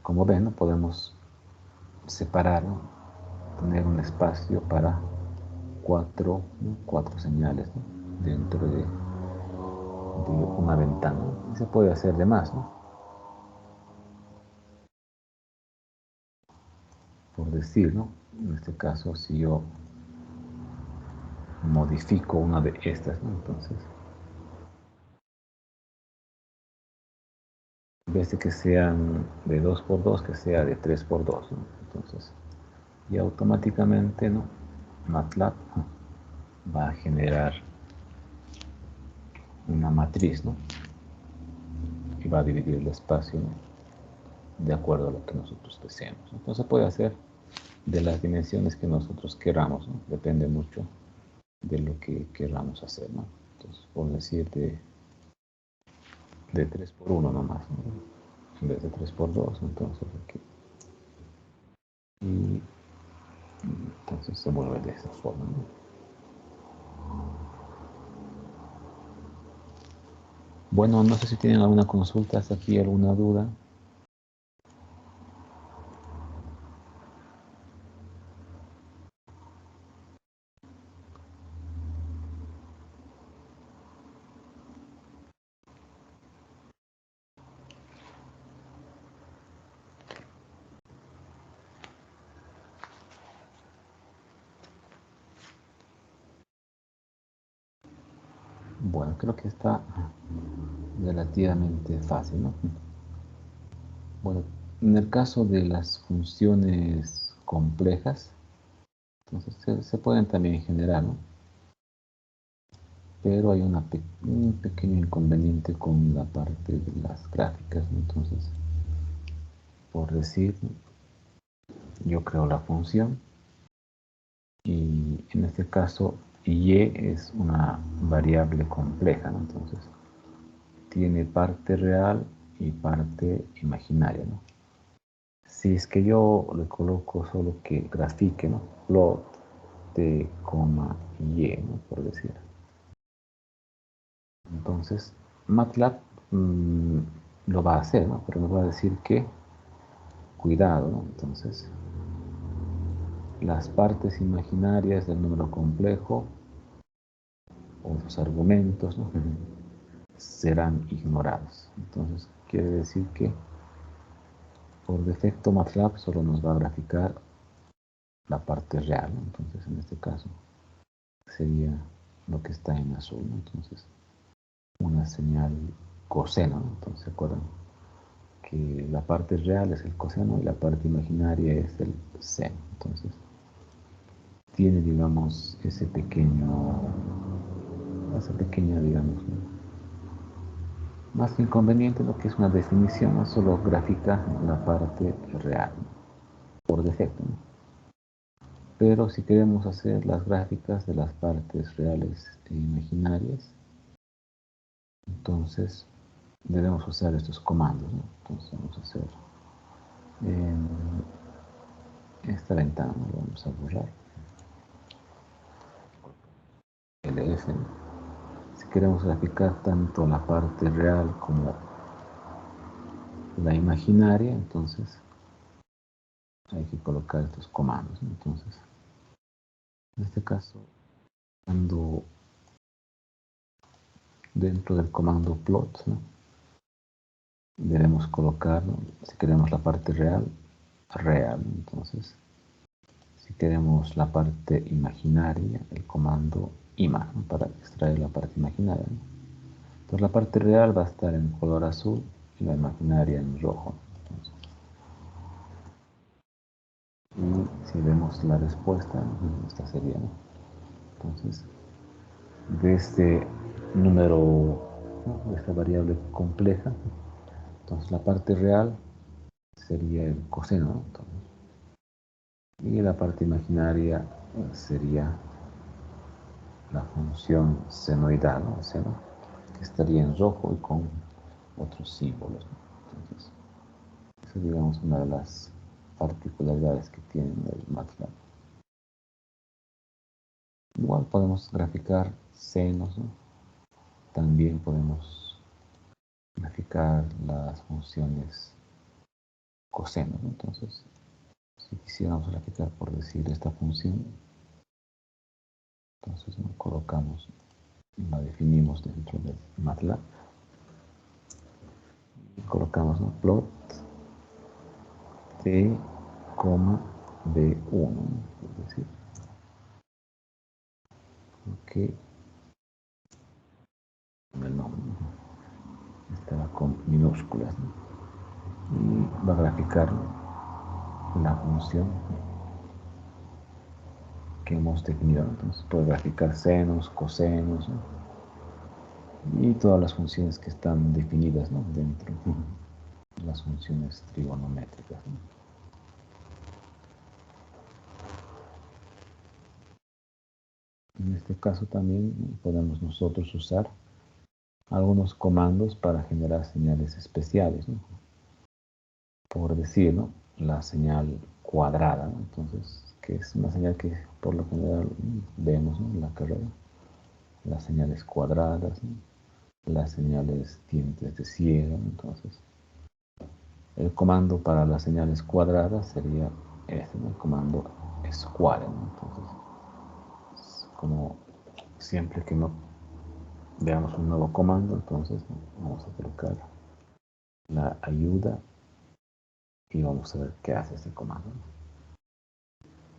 como ven, ¿no?, podemos separar, ¿no?, tener un espacio para 4 señales, ¿no?, dentro de una ventana. Y se puede hacer de más, ¿no? Por decir, ¿no?, en este caso, si yo modifico una de estas, ¿no?, entonces, en vez de que sean de 2 por 2, que sea de 3 por 2, ¿no? Entonces, y automáticamente, ¿no?, MATLAB va a generar una matriz, ¿no?, y va a dividir el espacio, ¿no?, de acuerdo a lo que nosotros deseemos. Entonces puede hacer de las dimensiones que nosotros queramos, ¿no? Depende mucho de lo que queramos hacer, ¿no? Entonces, por decir, de 3 por 1 nomás, ¿no? En vez de 3 por 2, entonces aquí. Y entonces se mueve de esa forma, ¿no? Bueno, no sé si tienen alguna consulta hasta aquí, alguna duda. Bueno, creo que está relativamente fácil, ¿no? Bueno, en el caso de las funciones complejas, entonces se pueden también generar, ¿no? Pero hay un pequeño inconveniente con la parte de las gráficas, ¿no? Entonces, por decir, yo creo la función y en este caso y es una variable compleja, ¿no? Entonces, tiene parte real y parte imaginaria, ¿no? Si es que yo le coloco solo que grafique, ¿no? Plot de coma y, ¿no? Por decir. Entonces, MATLAB lo va a hacer, ¿no? Pero nos va a decir que, cuidado, ¿no? Entonces, las partes imaginarias del número complejo o sus argumentos, ¿no? serán ignorados. Entonces, quiere decir que por defecto MATLAB solo nos va a graficar la parte real, ¿no? Entonces, en este caso, sería lo que está en azul, ¿no? Entonces, una señal coseno, ¿no? Entonces, ¿se acuerdan? Que la parte real es el coseno y la parte imaginaria es el seno. Entonces, tiene, digamos, esa pequeña, digamos, ¿no? Más que inconveniente, lo que es una definición, no solo grafica la parte real, ¿no? Por defecto, ¿no? Pero si queremos hacer las gráficas de las partes reales e imaginarias, entonces debemos usar estos comandos, ¿no? Entonces vamos a hacer en esta ventana, lo vamos a borrar, LF. Si queremos graficar tanto la parte real como la imaginaria, entonces hay que colocar estos comandos, ¿no? Entonces, en este caso, cuando dentro del comando plot, ¿no? debemos colocar, ¿no? Si queremos la parte real, real. Entonces, si queremos la parte imaginaria, el comando ima, ¿no? Para extraer la parte imaginaria, ¿no? Entonces, la parte real va a estar en color azul y la imaginaria en rojo. Entonces, y si vemos la respuesta, esta sería, ¿no? Entonces, de este número, ¿no? de esta variable compleja, entonces la parte real sería el coseno, ¿no? Entonces, y la parte imaginaria sería la función senoidal, ¿no? El seno, que estaría en rojo y con otros símbolos, ¿no? Entonces, esa es, digamos, una de las particularidades que tiene el MATLAB. Igual podemos graficar senos, ¿no? También podemos graficar las funciones coseno, ¿no? Entonces, si quisiéramos graficar, por decir, esta función, entonces nos colocamos, la definimos dentro de MATLAB y colocamos, ¿no? Plot t, b1, ¿no? Es decir, que el nombre, ¿no? estará con minúsculas, ¿no? Y va a graficar la función que hemos definido. Entonces puede graficar senos, cosenos, ¿no? y todas las funciones que están definidas, ¿no? dentro de las funciones trigonométricas, ¿no? En este caso también podemos nosotros usar algunos comandos para generar señales especiales, ¿no? Por decir, ¿no? La señal cuadrada, ¿no? Entonces, que es una señal que por lo general vemos, ¿no? En la carrera. Las señales cuadradas, ¿no? Las señales dientes de ciego. Entonces, el comando para las señales cuadradas sería este, ¿no? El comando square, ¿no? Entonces, como siempre que no veamos un nuevo comando, entonces vamos a colocar la ayuda y vamos a ver qué hace ese comando.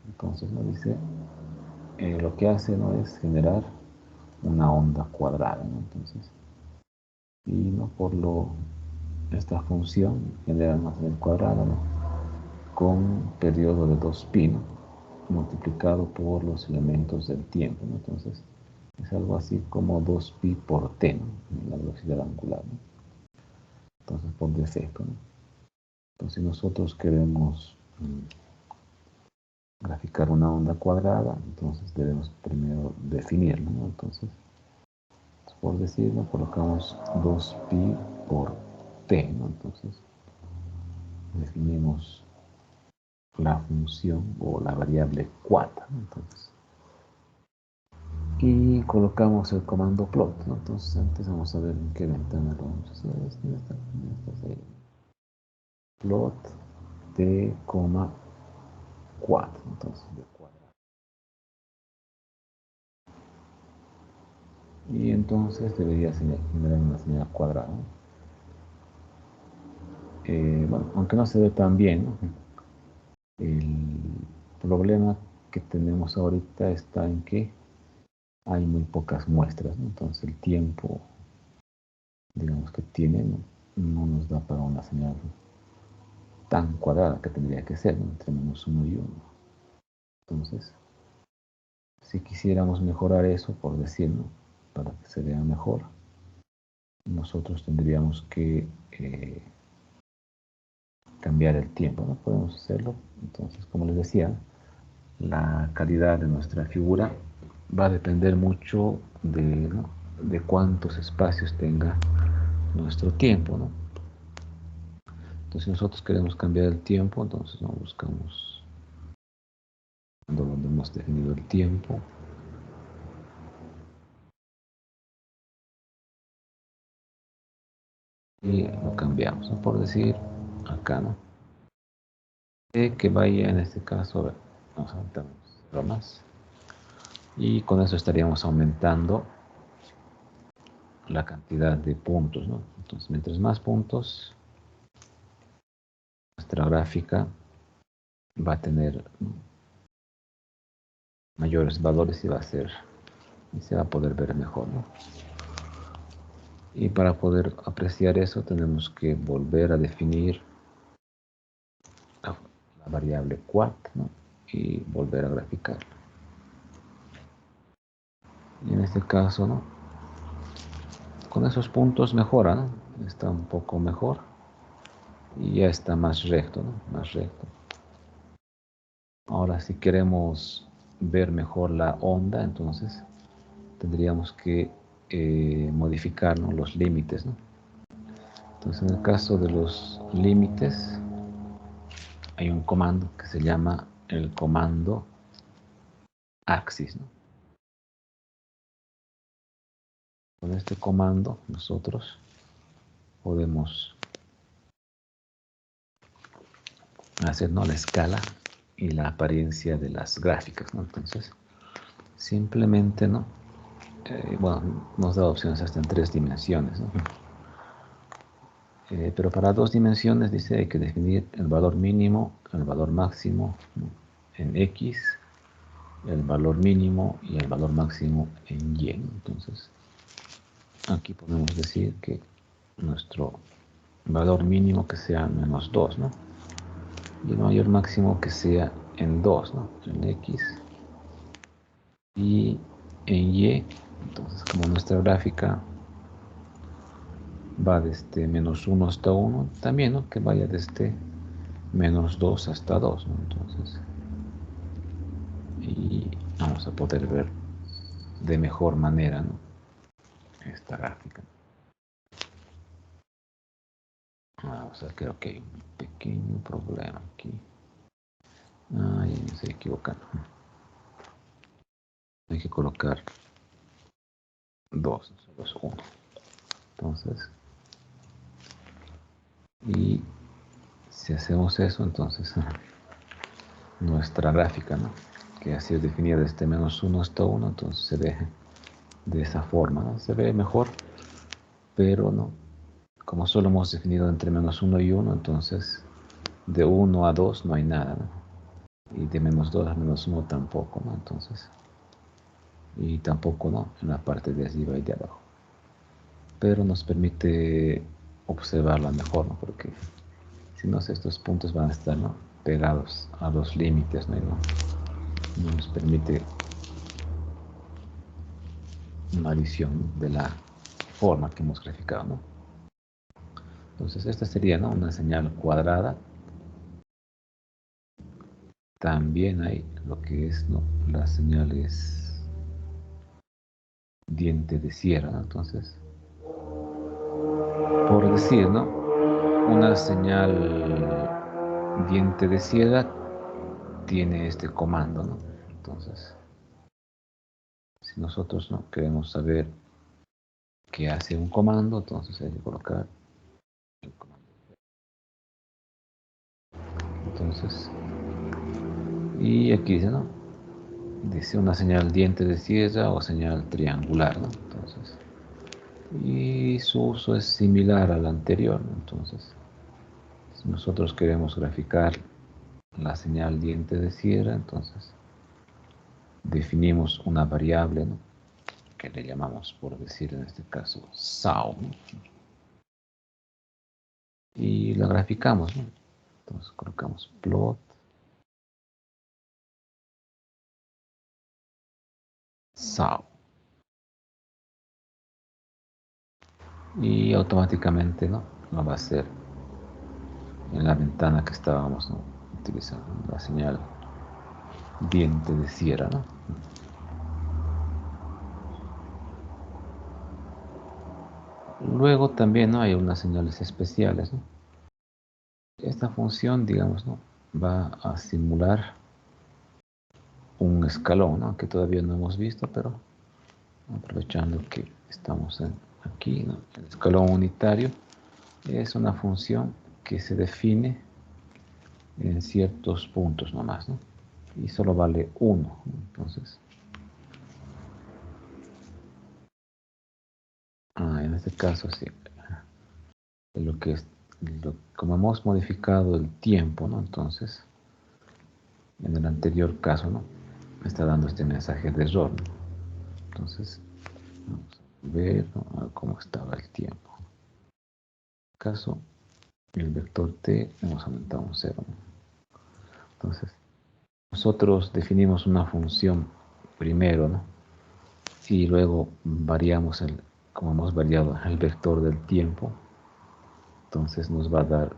Entonces nos dice, lo que hace, ¿no? Es generar una onda cuadrada, ¿no? Entonces, y no por esta función genera una señal cuadrada, ¿no? Con periodo de 2pi, ¿no? Multiplicado por los elementos del tiempo, ¿no? Entonces es algo así como 2pi por t, ¿no? En la velocidad angular, ¿no? Entonces por defecto, ¿no? Entonces si nosotros queremos graficar una onda cuadrada, entonces debemos primero definirlo, ¿no? Entonces, por decirlo, colocamos 2pi por t, ¿no? Entonces definimos la función o la variable cuata, ¿no? Entonces, y colocamos el comando plot, ¿no? Entonces antes vamos a ver en qué ventana lo vamos a hacer. Esta serie. Plot t, 4, entonces de cuadrado. Y entonces debería generar una señal cuadrada. Bueno, aunque no se ve tan bien, ¿no? El problema que tenemos ahorita está en que hay muy pocas muestras, ¿no? Entonces el tiempo, digamos que tiene, no nos da para una señal tan cuadrada que tendría que ser, ¿no? Entre -1 y 1. Entonces, si quisiéramos mejorar eso, por decirlo, para que se vea mejor, nosotros tendríamos que cambiar el tiempo, ¿no? Podemos hacerlo. Entonces, como les decía, la calidad de nuestra figura va a depender mucho de, ¿no? de cuántos espacios tenga nuestro tiempo, ¿no? Entonces, si nosotros queremos cambiar el tiempo, entonces ¿no? buscamos donde hemos definido el tiempo. Y lo cambiamos, ¿no? Por decir, acá, ¿no? Que vaya en este caso, a ver, vamos a aumentar lo más. Y con eso estaríamos aumentando la cantidad de puntos, ¿no? Entonces, mientras más puntos, nuestra gráfica va a tener mayores valores y se va a poder ver mejor, ¿no? Y para poder apreciar eso tenemos que volver a definir la variable quad, ¿no? Y volver a graficarla. Y en este caso, ¿no? Con esos puntos mejora, ¿no? Está un poco mejor y ya está más recto, ¿no? Más recto. Ahora, si queremos ver mejor la onda, entonces tendríamos que modificar, ¿no? Los límites, ¿no? Entonces, en el caso de los límites, hay un comando que se llama el comando axis, ¿no? Con este comando nosotros podemos hacer, ¿no? La escala y la apariencia de las gráficas, ¿no? Entonces, simplemente, ¿no? Bueno, nos da opciones hasta en 3 dimensiones, ¿no? Pero para 2 dimensiones dice hay que definir el valor mínimo, el valor máximo, ¿no? En X, el valor mínimo y el valor máximo en Y, ¿no? Entonces, aquí podemos decir que nuestro valor mínimo que sea -2, ¿no? Y el mayor máximo que sea en 2, ¿no? En X y en Y. Entonces, como nuestra gráfica va desde -1 hasta 1, también, ¿no? Que vaya desde -2 hasta 2, ¿no? Entonces, y vamos a poder ver de mejor manera, ¿no? Esta gráfica. vamos a ver, creo que hay un pequeño problema aquí. Ay, me estoy equivocando. Hay que colocar 2, no solo es 1. Entonces, y si hacemos eso, entonces nuestra gráfica, ¿no? Que así es definida desde -1 hasta 1, entonces se ve de esa forma, ¿no? Se ve mejor, pero no. Como solo hemos definido entre -1 y 1, entonces de 1 a 2 no hay nada, ¿no? Y de -2 a -1 tampoco, ¿no? Entonces, y tampoco, ¿no? En la parte de arriba y de abajo. Pero nos permite observarla mejor, ¿no? Porque si no, estos puntos van a estar, ¿no? Pegados a los límites, ¿no? Y no nos permite una visión de la forma que hemos graficado, ¿no? Entonces, esta sería, ¿no? Una señal cuadrada. También hay lo que es, ¿no? Las señales diente de sierra, ¿no? Entonces, por decir, ¿no? Una señal diente de sierra tiene este comando, ¿no? Entonces, si nosotros no queremos saber qué hace un comando, entonces hay que colocar el comando. Entonces, y aquí dice, ¿no? Dice una señal diente de sierra o señal triangular, ¿no? Entonces, y su uso es similar al anterior, ¿no? Entonces, si nosotros queremos graficar la señal diente de sierra, entonces definimos una variable, ¿no? Que le llamamos, por decir en este caso, SAO, ¿no? Y la graficamos, ¿no? Entonces colocamos plot SAO y automáticamente, ¿no? Lo va a hacer en la ventana que estábamos, ¿no? Utilizando la señal diente de sierra, ¿no? Luego también, ¿no? Hay unas señales especiales, ¿no? Esta función, digamos, ¿no? Va a simular un escalón, ¿no? Que todavía no hemos visto, pero aprovechando que estamos aquí, ¿no? El escalón unitario es una función que se define en ciertos puntos nomás, ¿no? Y solo vale 1, ¿no? Entonces, en este caso sí, lo que es, como hemos modificado el tiempo, ¿no? Entonces, en el anterior caso, ¿no? Me está dando este mensaje de error, ¿no? Entonces, vamos a ver, ¿no? A ver cómo estaba el tiempo. En este caso, el vector t hemos aumentado un 0, ¿no? Entonces, nosotros definimos una función primero, ¿no? Y luego variamos como hemos variado el vector del tiempo, entonces nos va a dar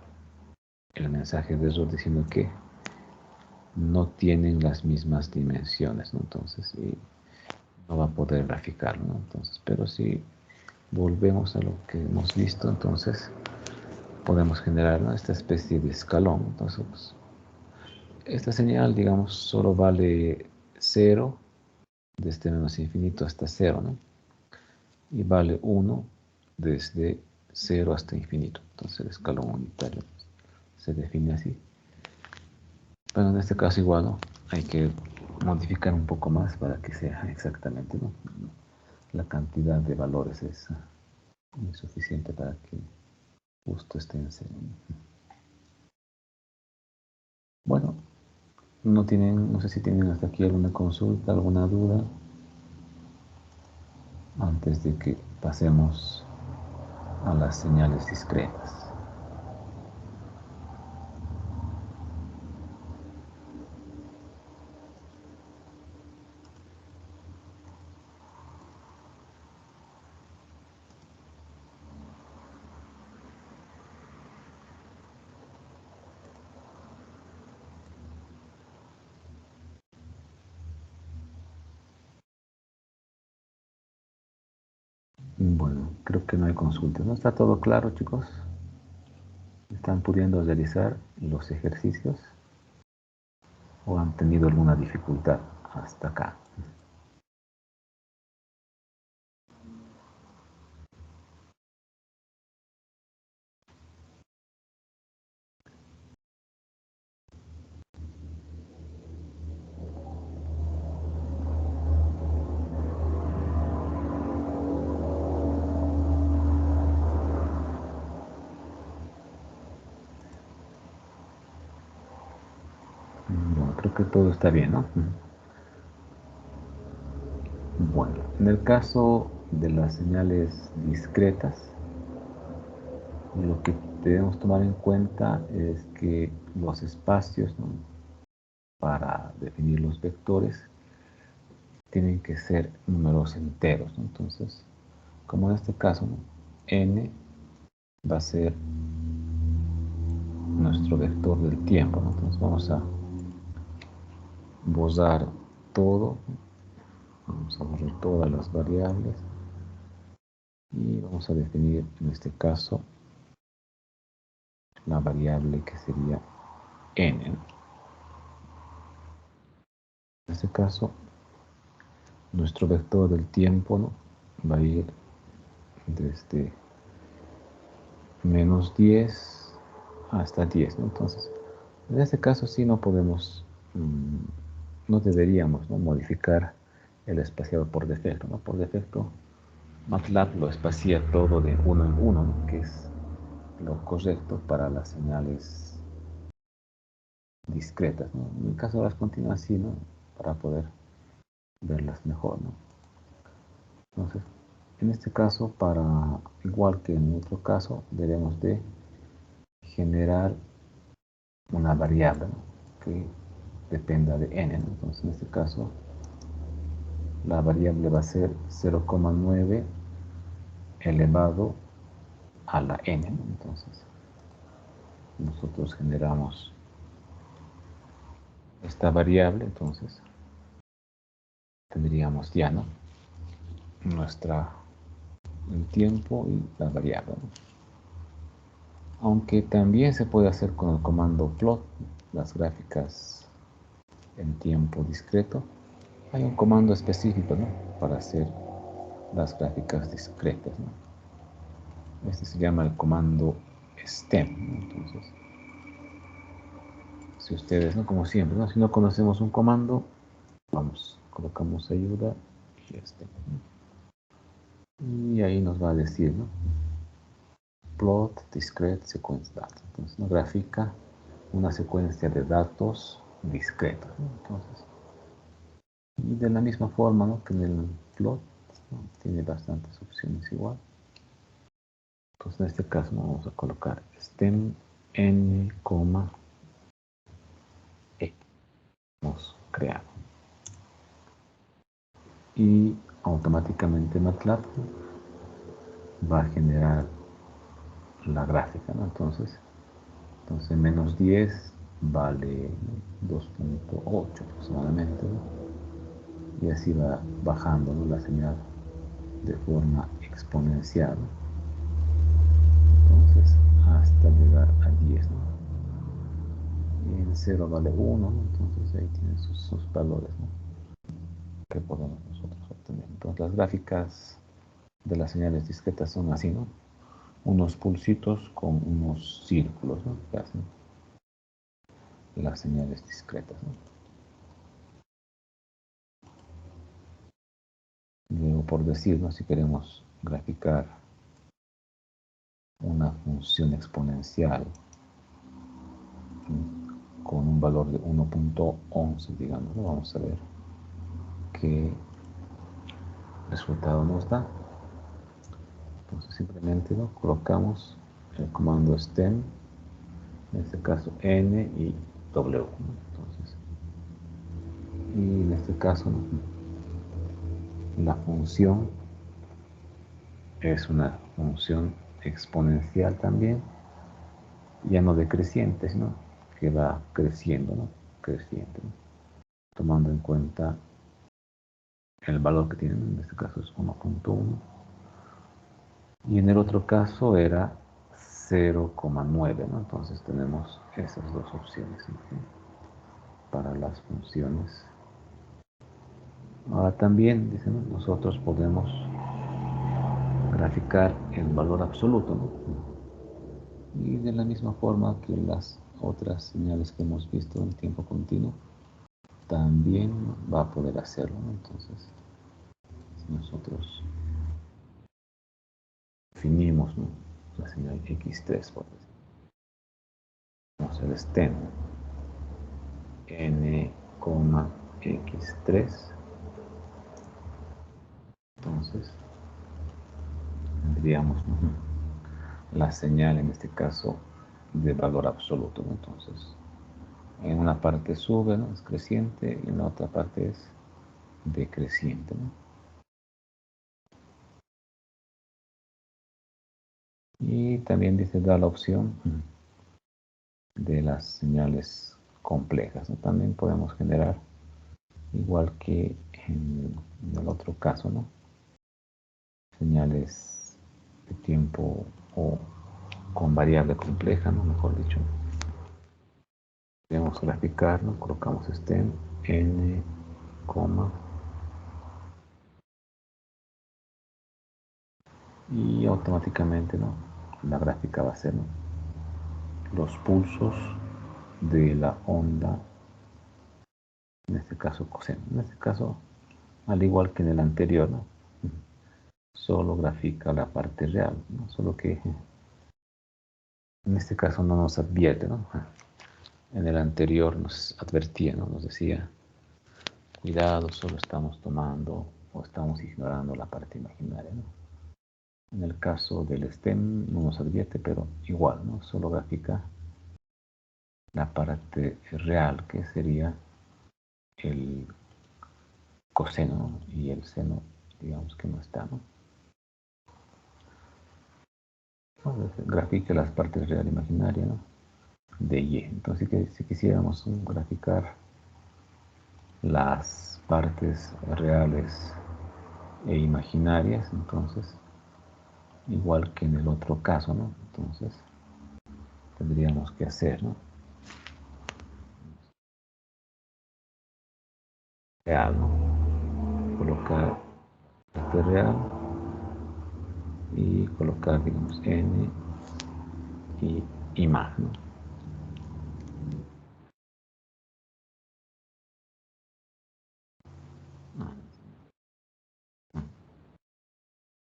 el mensaje de error diciendo que no tienen las mismas dimensiones, ¿no? Entonces, no va a poder graficarlo, ¿no? Entonces, pero si volvemos a lo que hemos visto, entonces podemos generar, ¿no? Esta especie de escalón. Entonces, pues, esta señal, digamos, solo vale 0, desde menos infinito hasta 0, ¿no? Y vale 1 desde 0 hasta infinito. Entonces el escalón unitario se define así. Pero en este caso igual, ¿no? Hay que modificar un poco más para que sea exactamente, ¿no? La cantidad de valores es insuficiente para que justo esté en 0. Bueno, no sé si tienen hasta aquí alguna consulta, alguna duda, antes de que pasemos a las señales discretas. Bueno, creo que no hay consultas. ¿No está todo claro, chicos? ¿Están pudiendo realizar los ejercicios o han tenido alguna dificultad hasta acá? Bueno, creo que todo está bien, ¿no? Bueno, en el caso de las señales discretas, lo que debemos tomar en cuenta es que los espacios, ¿no?, para definir los vectores tienen que ser números enteros, ¿no? Entonces, como en este caso, ¿no?, n va a ser nuestro vector del tiempo, ¿no? Entonces vamos a borrar todo, ¿no? Vamos a borrar todas las variables y vamos a definir en este caso la variable que sería n, ¿no? En este caso, nuestro vector del tiempo, ¿no?, va a ir desde menos 10 hasta 10, ¿no? Entonces, en este caso sí no podemos, no deberíamos, ¿no?, modificar el espaciado por defecto, ¿no? Por defecto, MATLAB lo espacia todo de uno en uno, ¿no?, que es lo correcto para las señales discretas, ¿no? En el caso de las continuas, sí, ¿no?, para poder verlas mejor, ¿no? Entonces, en este caso, igual que en otro caso, debemos de generar una variable, ¿no?, que dependa de n, ¿no? Entonces, en este caso, la variable va a ser 0,9 elevado a la n, ¿no? Entonces, nosotros generamos esta variable, entonces tendríamos ya, ¿no?, el tiempo y la variable, ¿no? Aunque también se puede hacer con el comando plot, las gráficas en tiempo discreto. Hay un comando específico, ¿no?, para hacer las gráficas discretas, ¿no? Este se llama el comando stem, ¿no? Entonces, si ustedes, ¿no?, como siempre, ¿no?, si no conocemos un comando, colocamos ayuda y stem, ¿no? Y ahí nos va a decir, ¿no?, plot discrete sequence data. Entonces, nos grafica una secuencia de datos discretos, ¿no? Entonces, y de la misma forma, ¿no?, que en el plot, ¿no?, tiene bastantes opciones igual. Entonces, en este caso vamos a colocar stem n, e. Hemos creado. Y automáticamente MATLAB va a generar la gráfica, ¿no? Entonces menos 10 vale 2.8 aproximadamente, ¿no? Y así va bajando, ¿no?, la señal de forma exponencial, ¿no? Entonces, hasta llegar a 10, ¿no? Y el 0 vale 1, ¿no? Entonces ahí tienen sus valores, ¿no?, que podemos nosotros obtener. Entonces las gráficas de las señales discretas son así, ¿no?, unos pulsitos con unos círculos, ¿no?, que hacen las señales discretas, ¿no? Luego, por decirnos, si queremos graficar una función exponencial con un valor de 1.11, digamos, ¿no?, vamos a ver qué resultado nos da. Entonces simplemente, ¿no?, colocamos el comando stem, en este caso n y w, ¿no? Entonces, y en este caso, ¿no?, la función es una función exponencial también, ya no decreciente, sino que va creciendo, ¿no?, creciente, ¿no?, tomando en cuenta el valor que tiene, en este caso es 1.1, y en el otro caso era 0,9, ¿no? Entonces tenemos esas dos opciones, ¿no? Para las funciones. Ahora también, dicen, ¿no? Nosotros podemos graficar el valor absoluto, ¿no? Y de la misma forma que las otras señales que hemos visto en tiempo continuo, también va a poder hacerlo, ¿no? Entonces, si nosotros definimos, ¿no?, la señal x3, por ejemplo, vamos al stem n, x3, entonces tendríamos, ¿no?, la señal en este caso de valor absoluto, ¿no? Entonces, en una parte sube, ¿no?, es creciente, y en la otra parte es decreciente, ¿no? Y también dice, da la opción de las señales complejas, ¿no? También podemos generar, igual que en el otro caso, ¿no?, señales de tiempo o con variable compleja, ¿no?, mejor dicho. Podemos graficar, ¿no?, colocamos stem n, y automáticamente, ¿no?, la gráfica va a ser, ¿no?, los pulsos de la onda, en este caso coseno. En este caso, al igual que en el anterior, ¿no?, solo grafica la parte real, ¿no? Solo que en este caso no nos advierte, ¿no? En el anterior nos advertía, ¿no?, nos decía, cuidado, solo estamos tomando o estamos ignorando la parte imaginaria, ¿no? En el caso del stem no nos advierte, pero igual, ¿no?, solo grafica la parte real, que sería el coseno, ¿no?, y el seno, digamos que no está, ¿no? Entonces, grafique las partes real e imaginaria, ¿no?, de y. Entonces, si quisiéramos graficar las partes reales e imaginarias, entonces, igual que en el otro caso, ¿no?, entonces tendríamos que hacer, ¿no?, real, ¿no?, colocar parte real y colocar, digamos, n y imagen, ¿no?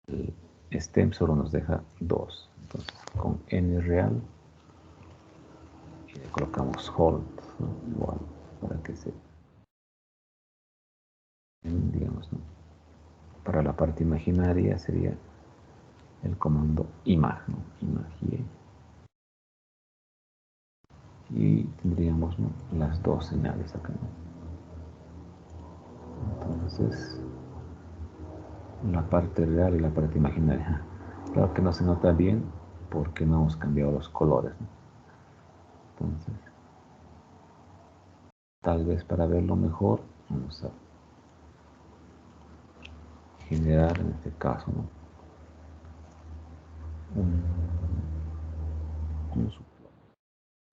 El stem solo nos deja 2, entonces con n real y le colocamos hold, ¿no?, igual, para que se, digamos, ¿no?, para la parte imaginaria sería el comando imag, ¿no?, imag y tendríamos, ¿no?, las dos señales acá, ¿no? Entonces, la parte real y la parte imaginaria. Claro que no se nota bien porque no hemos cambiado los colores, ¿no? Entonces, tal vez para verlo mejor, vamos a generar en este caso, ¿no?, un subplot.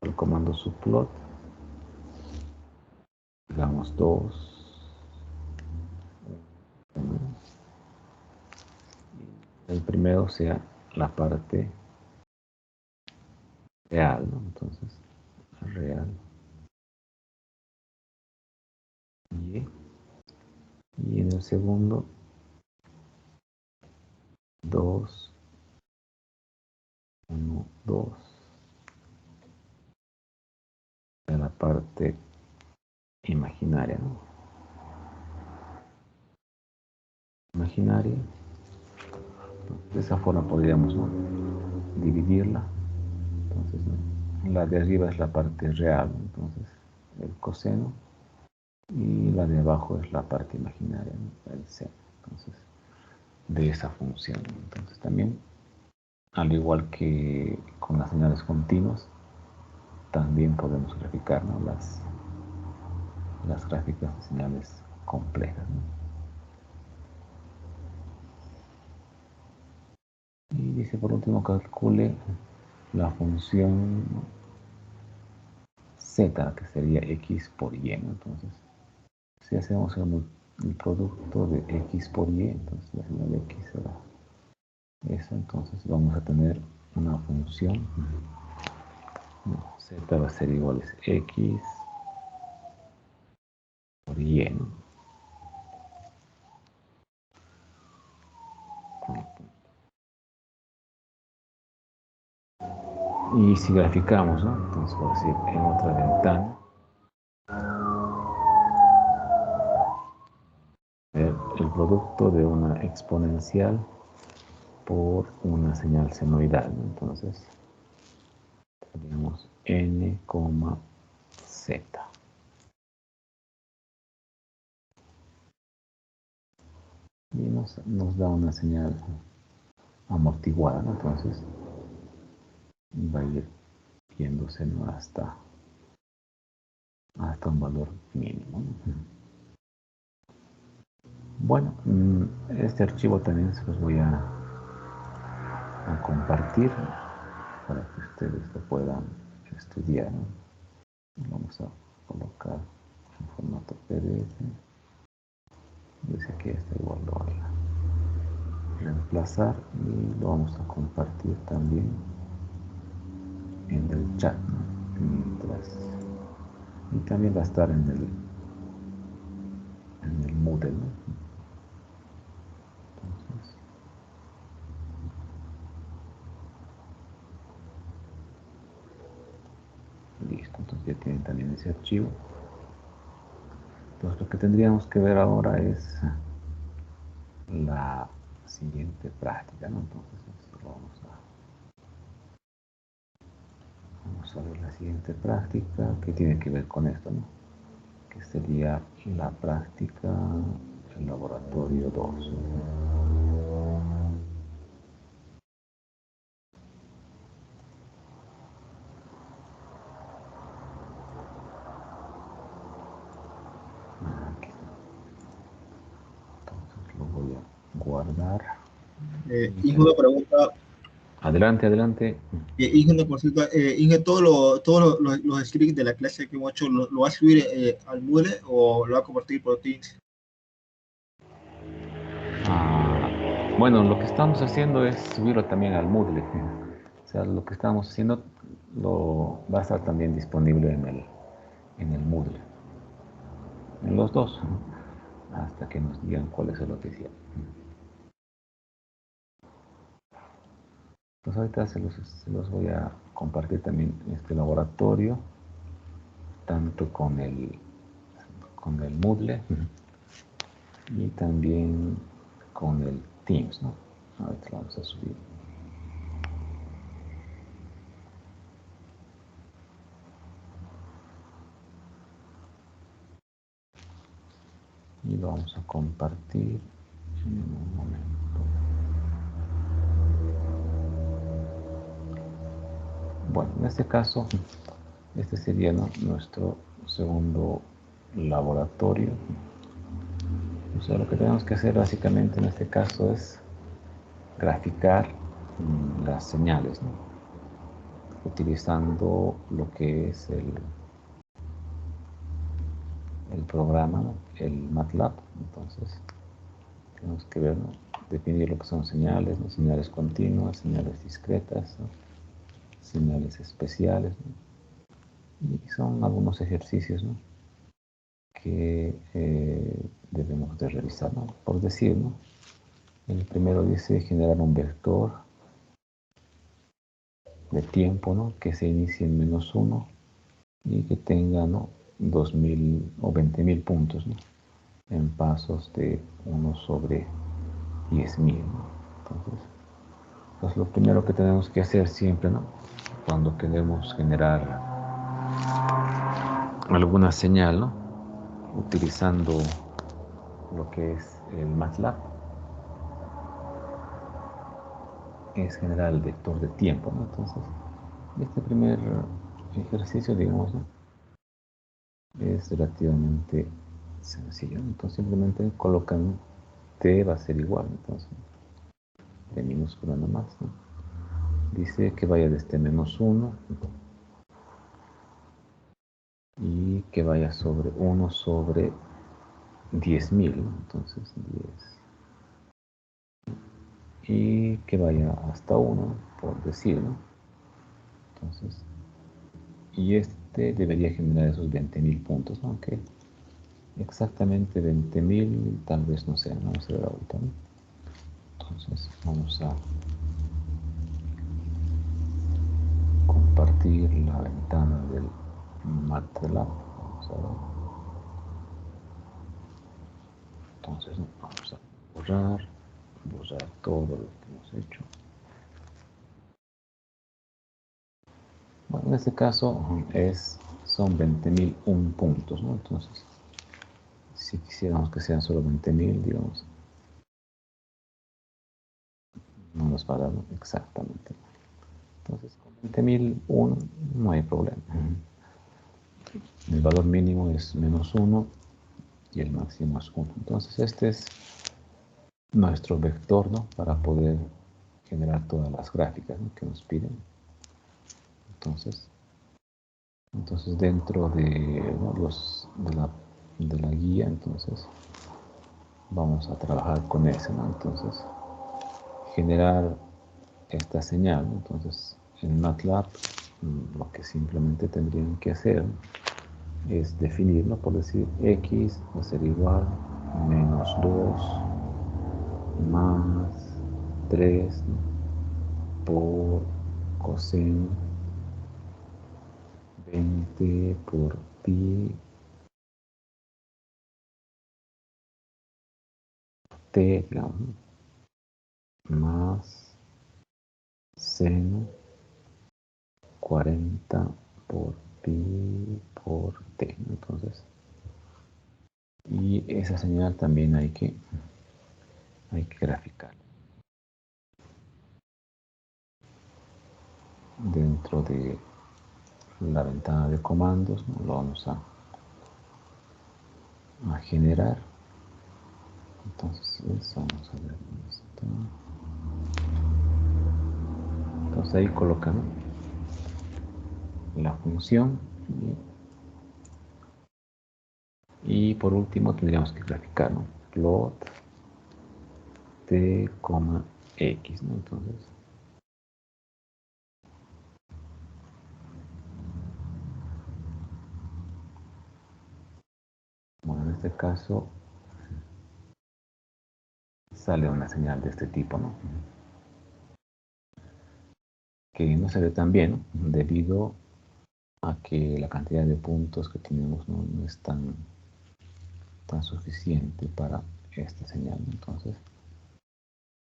El comando subplot, digamos 2, el primero sea la parte real, ¿no? Entonces, real y en el segundo 2, 1, 2, en la parte imaginaria, ¿no?, imaginaria. De esa forma podríamos, ¿no?, dividirla. Entonces, ¿no?, la de arriba es la parte real, entonces el coseno, y la de abajo es la parte imaginaria, ¿no?, el seno. Entonces, de esa función. Entonces, también, al igual que con las señales continuas, también podemos graficar, ¿no?, las gráficas de señales complejas, ¿no? Y dice, por último, calcule la función z, que sería x por y, ¿no? Entonces, si hacemos el producto de x por y, entonces la señal de x será eso. Entonces vamos a tener una función, z va a ser igual a x por y, ¿no? Y si graficamos, ¿no? Entonces, por decir, en otra ventana, el producto de una exponencial por una señal senoidal, ¿no? Entonces, tenemos n, z. Y nos da una señal amortiguada, ¿no? Entonces, va a ir yéndose, ¿no? hasta un valor mínimo, ¿no? Bueno, este archivo también se los voy a compartir para que ustedes lo puedan estudiar, ¿no? Vamos a colocar en formato PDF. Dice que está igual, lo voy a reemplazar y lo vamos a compartir también en el chat, ¿no? Y también va a estar en el Moodle, ¿no? Entonces, listo, entonces ya tienen también ese archivo. Entonces lo que tendríamos que ver ahora es la siguiente práctica, ¿no? Entonces vamos a ver la siguiente práctica que tiene que ver con esto, ¿no? Que sería la práctica del laboratorio 2. Aquí. Entonces lo voy a guardar. Inge, una pregunta. Adelante. Inge, una consulta. Inge, todos los scripts de la clase que hemos hecho, ¿lo va a subir al Moodle o lo va a compartir por Teams? Bueno, lo que estamos haciendo es subirlo también al Moodle. O sea, lo que estamos haciendo va a estar también disponible en el Moodle. En los dos, hasta que nos digan cuál es el oficial. Pues ahorita se los voy a compartir también este laboratorio, tanto con el Moodle y también con el Teams, ¿no? Ahorita lo vamos a subir. Y lo vamos a compartir en un momento. Bueno, en este caso, este sería, ¿no?, nuestro segundo laboratorio. O sea, lo que tenemos que hacer básicamente en este caso es graficar las señales, ¿no?, utilizando lo que es el programa, ¿no?, el MATLAB. Entonces, tenemos que ver, ¿no?, definir lo que son señales, ¿no?, señales continuas, señales discretas, ¿no?, señales especiales, ¿no? Y son algunos ejercicios, ¿no?, que debemos de realizar, ¿no? Por decir, ¿no?, el primero dice generar un vector de tiempo, ¿no?, que se inicie en -1 y que tenga, ¿no?, 2000 o 20.000 puntos, ¿no?, en pasos de 1 sobre 10.000, ¿no? Entonces, pues lo primero que tenemos que hacer siempre, ¿no?, cuando queremos generar alguna señal, ¿no?, utilizando lo que es el MATLAB, es generar el vector de tiempo, ¿no? Entonces, este primer ejercicio, digamos, ¿no?, es relativamente sencillo, ¿no? Entonces simplemente colocan t va a ser igual, entonces t minúscula nomás, ¿no?, dice que vaya desde -1 y que vaya sobre 1 sobre 10.000, ¿no? Entonces 10. Y que vaya hasta 1, por decir, ¿no? Entonces, y este debería generar esos 20.000 puntos, ¿no? Aunque exactamente 20.000 tal vez no sea, ¿no? Vamos a ver ahorita, ¿no? Entonces vamos a compartir la ventana del MATLAB. Vamos a ver. Entonces vamos a borrar todo lo que hemos hecho. Bueno, en este caso son 20.001 puntos, ¿no? Entonces, si quisiéramos que sean solo 20.000, digamos, no nos va a dar exactamente. Entonces, con 20.001 no hay problema. El valor mínimo es -1 y el máximo es 1. Entonces, este es nuestro vector, ¿no? Para poder generar todas las gráficas, ¿no?, que nos piden. Entonces dentro de, ¿no?, de la guía, entonces vamos a trabajar con ese, ¿no? Entonces, generar esta señal, ¿no? Entonces, en MATLAB, lo que simplemente tendrían que hacer es definirlo, por decir, x va a ser igual a -2 más 3, ¿no?, por coseno 20 por pi t, digamos, más seno 40 por pi por t. Entonces, y esa señal también hay que graficar dentro de la ventana de comandos, ¿no? Lo vamos a generar. Entonces, vamos a ver dónde está. Entonces ahí colocamos la función y por último tendríamos que graficar, ¿no? Plot t, x, ¿no? Entonces, bueno, en este caso sale una señal de este tipo, ¿no?, que no se ve tan bien, ¿no?, debido a que la cantidad de puntos que tenemos no es tan suficiente para esta señal, ¿no? Entonces,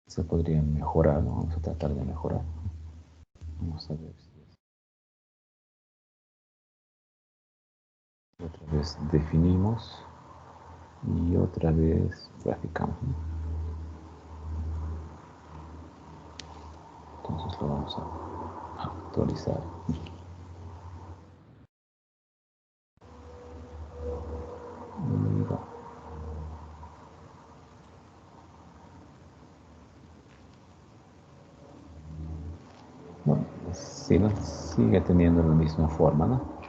se podría mejorar, ¿no? Vamos a tratar de mejorar. Vamos a ver si otra vez definimos y otra vez graficamos, ¿no? Entonces lo vamos a actualizar. Y va. Bueno, sí, ¿no?, sigue teniendo la misma forma, ¿no?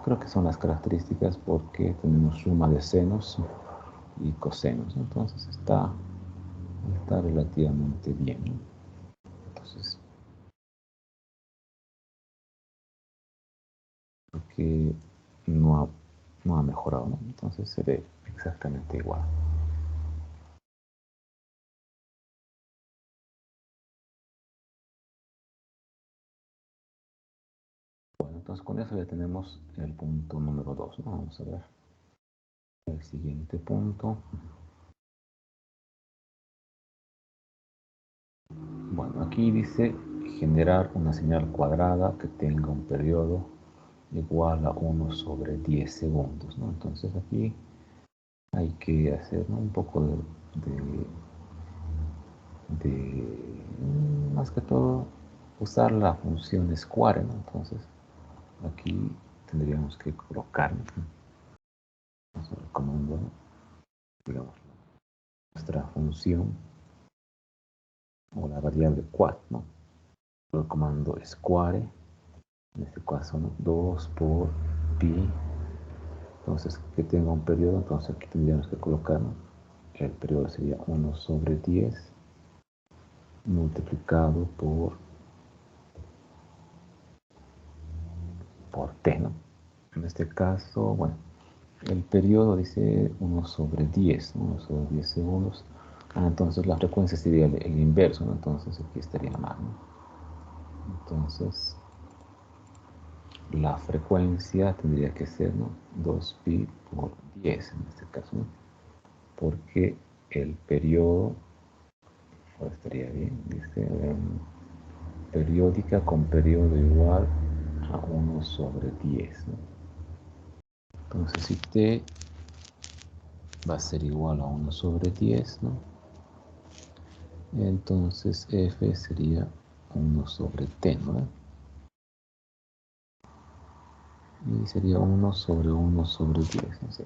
Creo que son las características porque tenemos suma de senos y cosenos, ¿no? Entonces está relativamente bien, ¿no? Entonces, porque no ha mejorado, ¿no? Entonces se ve exactamente igual. Bueno, entonces con eso ya tenemos el punto número 2, ¿no? Vamos a ver el siguiente punto. Bueno, aquí dice generar una señal cuadrada que tenga un periodo igual a 1 sobre 10 segundos, ¿no? Entonces aquí hay que hacer, ¿no?, un poco más que todo, usar la función square, ¿no? Entonces, aquí tendríamos que colocar, ¿no?, el comando, ¿no?, digamos, nuestra función o la variable quad, ¿no? el comando square, en este caso, ¿no? 2 por pi. Entonces, que tenga un periodo, entonces aquí tendríamos que colocar, ¿no? El periodo sería 1 sobre 10 multiplicado por t, ¿no? En este caso, bueno, el periodo dice 1 sobre 10, ¿no? 1 sobre 10 segundos. Entonces la frecuencia sería el inverso, ¿no? Entonces aquí estaría mal, ¿no? Entonces la frecuencia tendría que ser, ¿no? 2pi por 10 en este caso, ¿no? Porque el periodo, pues estaría bien, dice periódica con periodo igual a 1 sobre 10, ¿no? Entonces si t va a ser igual a 1 sobre 10, ¿no? Entonces f sería 1 sobre t, ¿no? Y sería 1 sobre 1 sobre 10, no sé.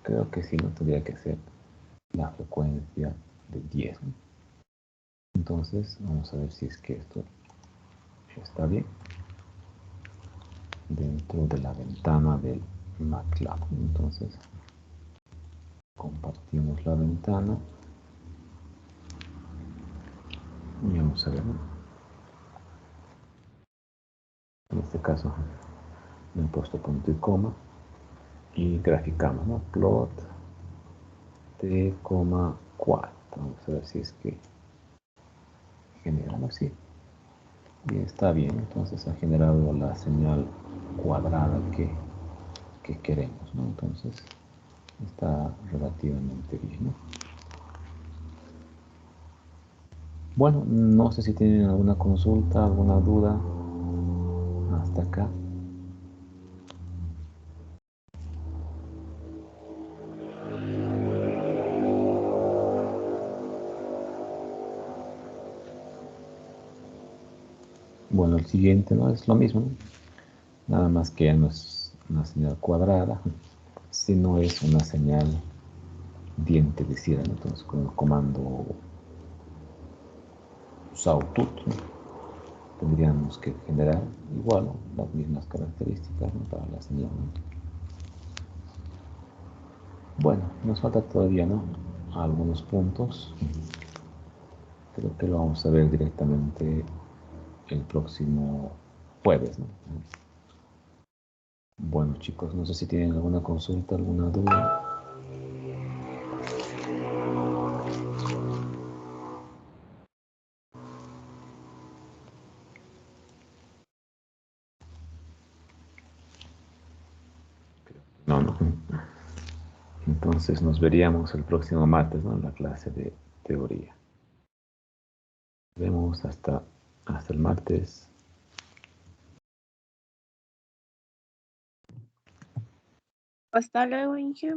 Creo que sí, no tendría que ser la frecuencia de 10, ¿no? Entonces vamos a ver si es que esto está bien dentro de la ventana del MATLAB. Entonces compartimos la ventana y vamos a ver, ¿no? En este caso me he puesto punto y coma y graficamos, ¿no? Plot t, 4. Vamos a ver si es que generan así. Y está bien, entonces ha generado la señal cuadrada que queremos, ¿no? Entonces está relativamente bien, ¿no? Bueno, no sé si tienen alguna consulta, alguna duda hasta acá. Bueno, el siguiente, ¿no? Es lo mismo, ¿no? Nada más que ya no es una señal cuadrada, sino es una señal diente de sierra, ¿no? Entonces con el comando sawtooth, ¿no? Tendríamos que generar igual, ¿no? Las mismas características, ¿no? Para la señal, ¿no? Bueno, nos falta todavía, ¿no? Algunos puntos. Creo que lo vamos a ver directamente el próximo jueves, ¿no? Bueno, chicos, no sé si tienen alguna consulta, alguna duda. No, no. Entonces nos veríamos el próximo martes, ¿no? En la clase de teoría. Nos vemos hasta el martes. Hasta luego, Inge.